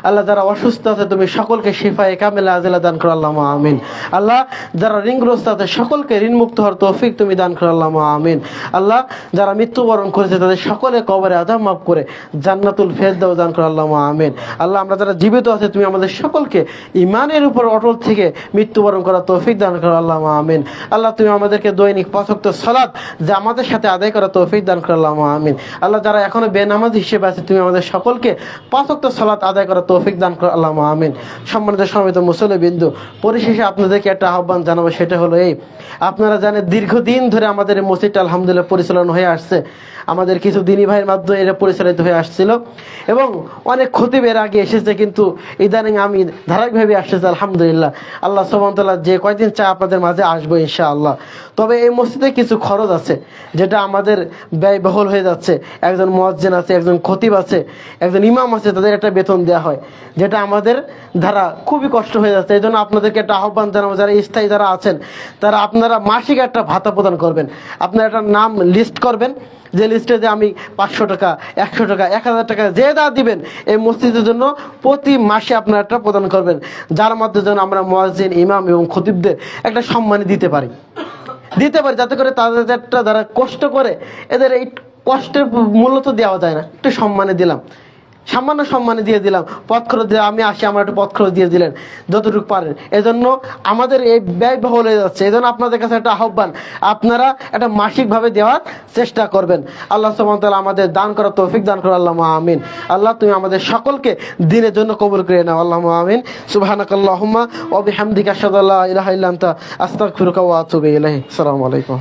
আল্লাহ যারা অসুস্থ আছে তুমি সকলকে শিফায়ে কামিলা আজেলা দান করো আল্লাহুম্মা আমিন। আল্লাহ যারা ঋণগ্রস্ত আছে সকলকে ঋণ মুক্ত হওয়ার তৌফিক তুমি দান করো আল্লাহুম্মা আমিন। আল্লাহ যারা মৃত্যুবরণ করেছে তাদের সকলে কবরে আযাব মাফ করে জান্নাতুল ফেরদাউস দান করো আল্লাহুম্মা আমিন। আল্লাহ আমরা যারা জীবিত আছে তুমি আমাদের সকলকে ঈমানের উপর অটল থেকে মৃত্যুবরণ করার তৌফিক দান করো আল্লাহুম্মা আমিন। আল্লাহ তুমি আমাদেরকে দৈনিক 5 ওয়াক্ত সালাত জামাতের সাথে আদায় করার তৌফিক দান করো আল্লাহুম্মা আমিন। আল্লাহ যারা এখনো বেনামাজি হিসেবে আছে তুমি আমাদের সকলকে 5 ওয়াক্ত সালাত আদায় করার তৌফিক দান করো আল্লাহুম্মা আমিন। সম্মানিত মুসল্লিবৃন্দ, পরিশেষে আপনাদেরকে একটা আহ্বান জানাবো, সেটা হলো এই, আপনারা জানেন দীর্ঘদিন ধরে আমাদের এই মসজিদটা আলহামদুলিল্লাহ পরিচালনা হয়ে আসছে। আমাদের কিছু দিনী ভাইয়ের মাধ্যমে এটা পরিচালিত হয়ে আসছিল এবং অনেক খতিবের আগে এসেছে, কিন্তু ইদানিং আমি ধারাবাহিকভাবে আসতেছে আলহামদুলিল্লাহ। আল্লাহ সুবহানাহু ওয়া তাআলা যে কয়দিন চায় আপনাদের মাঝে আসবো ইনশাআল্লাহ। তবে এই মসজিদে কিছু খরচ আছে যেটা আমাদের ব্যয়বহুল হয়ে যাচ্ছে। একজন মুয়াজ্জিন আছে, একজন খতিব আছে, একজন ইমাম আছে, তাদের একটা বেতন দেওয়া হয় যেটা আমাদের দ্বারা খুবই কষ্ট হয়ে যাচ্ছে। এই জন্য আপনাদেরকে একটা আহ্বান জানাবো, যারা স্থায়ী যারা আছেন তারা আপনারা মাসিক একটা ভাতা প্রদান করবেন। আপনারা একটা নাম লিস্ট করবেন, যে লিস্টে যে আমি 500 টাকা, 100 টাকা, 1000 টাকা যে যা দিবেন এই মসজিদের জন্য প্রতি মাসে আপনারা একটা প্রদান করবেন, যার মাধ্যমে যেন আমরা মুয়াজ্জিন, ইমাম এবং খতিবদের একটা সম্মান দিতে পারি, যাতে করে তাদের যারা কষ্ট করে এদের এই কষ্টের মূল্য তো দেওয়া যায় না, একটু সম্মানে দিলাম, সামান্য সম্মানে দিয়ে দিলাম, পথ খরচ দিয়ে আমি আসি, আমার একটু পথ খরচ দিয়ে দিলেন যতটুকু পারেন। এজন্য আমাদের এই ব্যয়বহুল হয়ে যাচ্ছে। এজন্য আপনাদের কাছে একটা আহ্বান, আপনারা একটা মাসিকভাবে দেওয়ার চেষ্টা করবেন। আল্লাহ সুবহানাহু ওয়া তাআলা আমাদের দান করার তৌফিক দান করো আল্লাহুম্মা আমিন। আল্লাহ তুমি আমাদের সকলকে দ্বীনের জন্য কবুল করে নাও আল্লাহুম্মা আমিন। সুবহানাকাল্লাহুম্মা ওয়া বিহামদিকা আশহাদু আল্লা ইলাহা ইল্লা আনতা আস্তাগফিরুকা ওয়া আতুবু ইলাইক। আসসালামু আলাইকুম।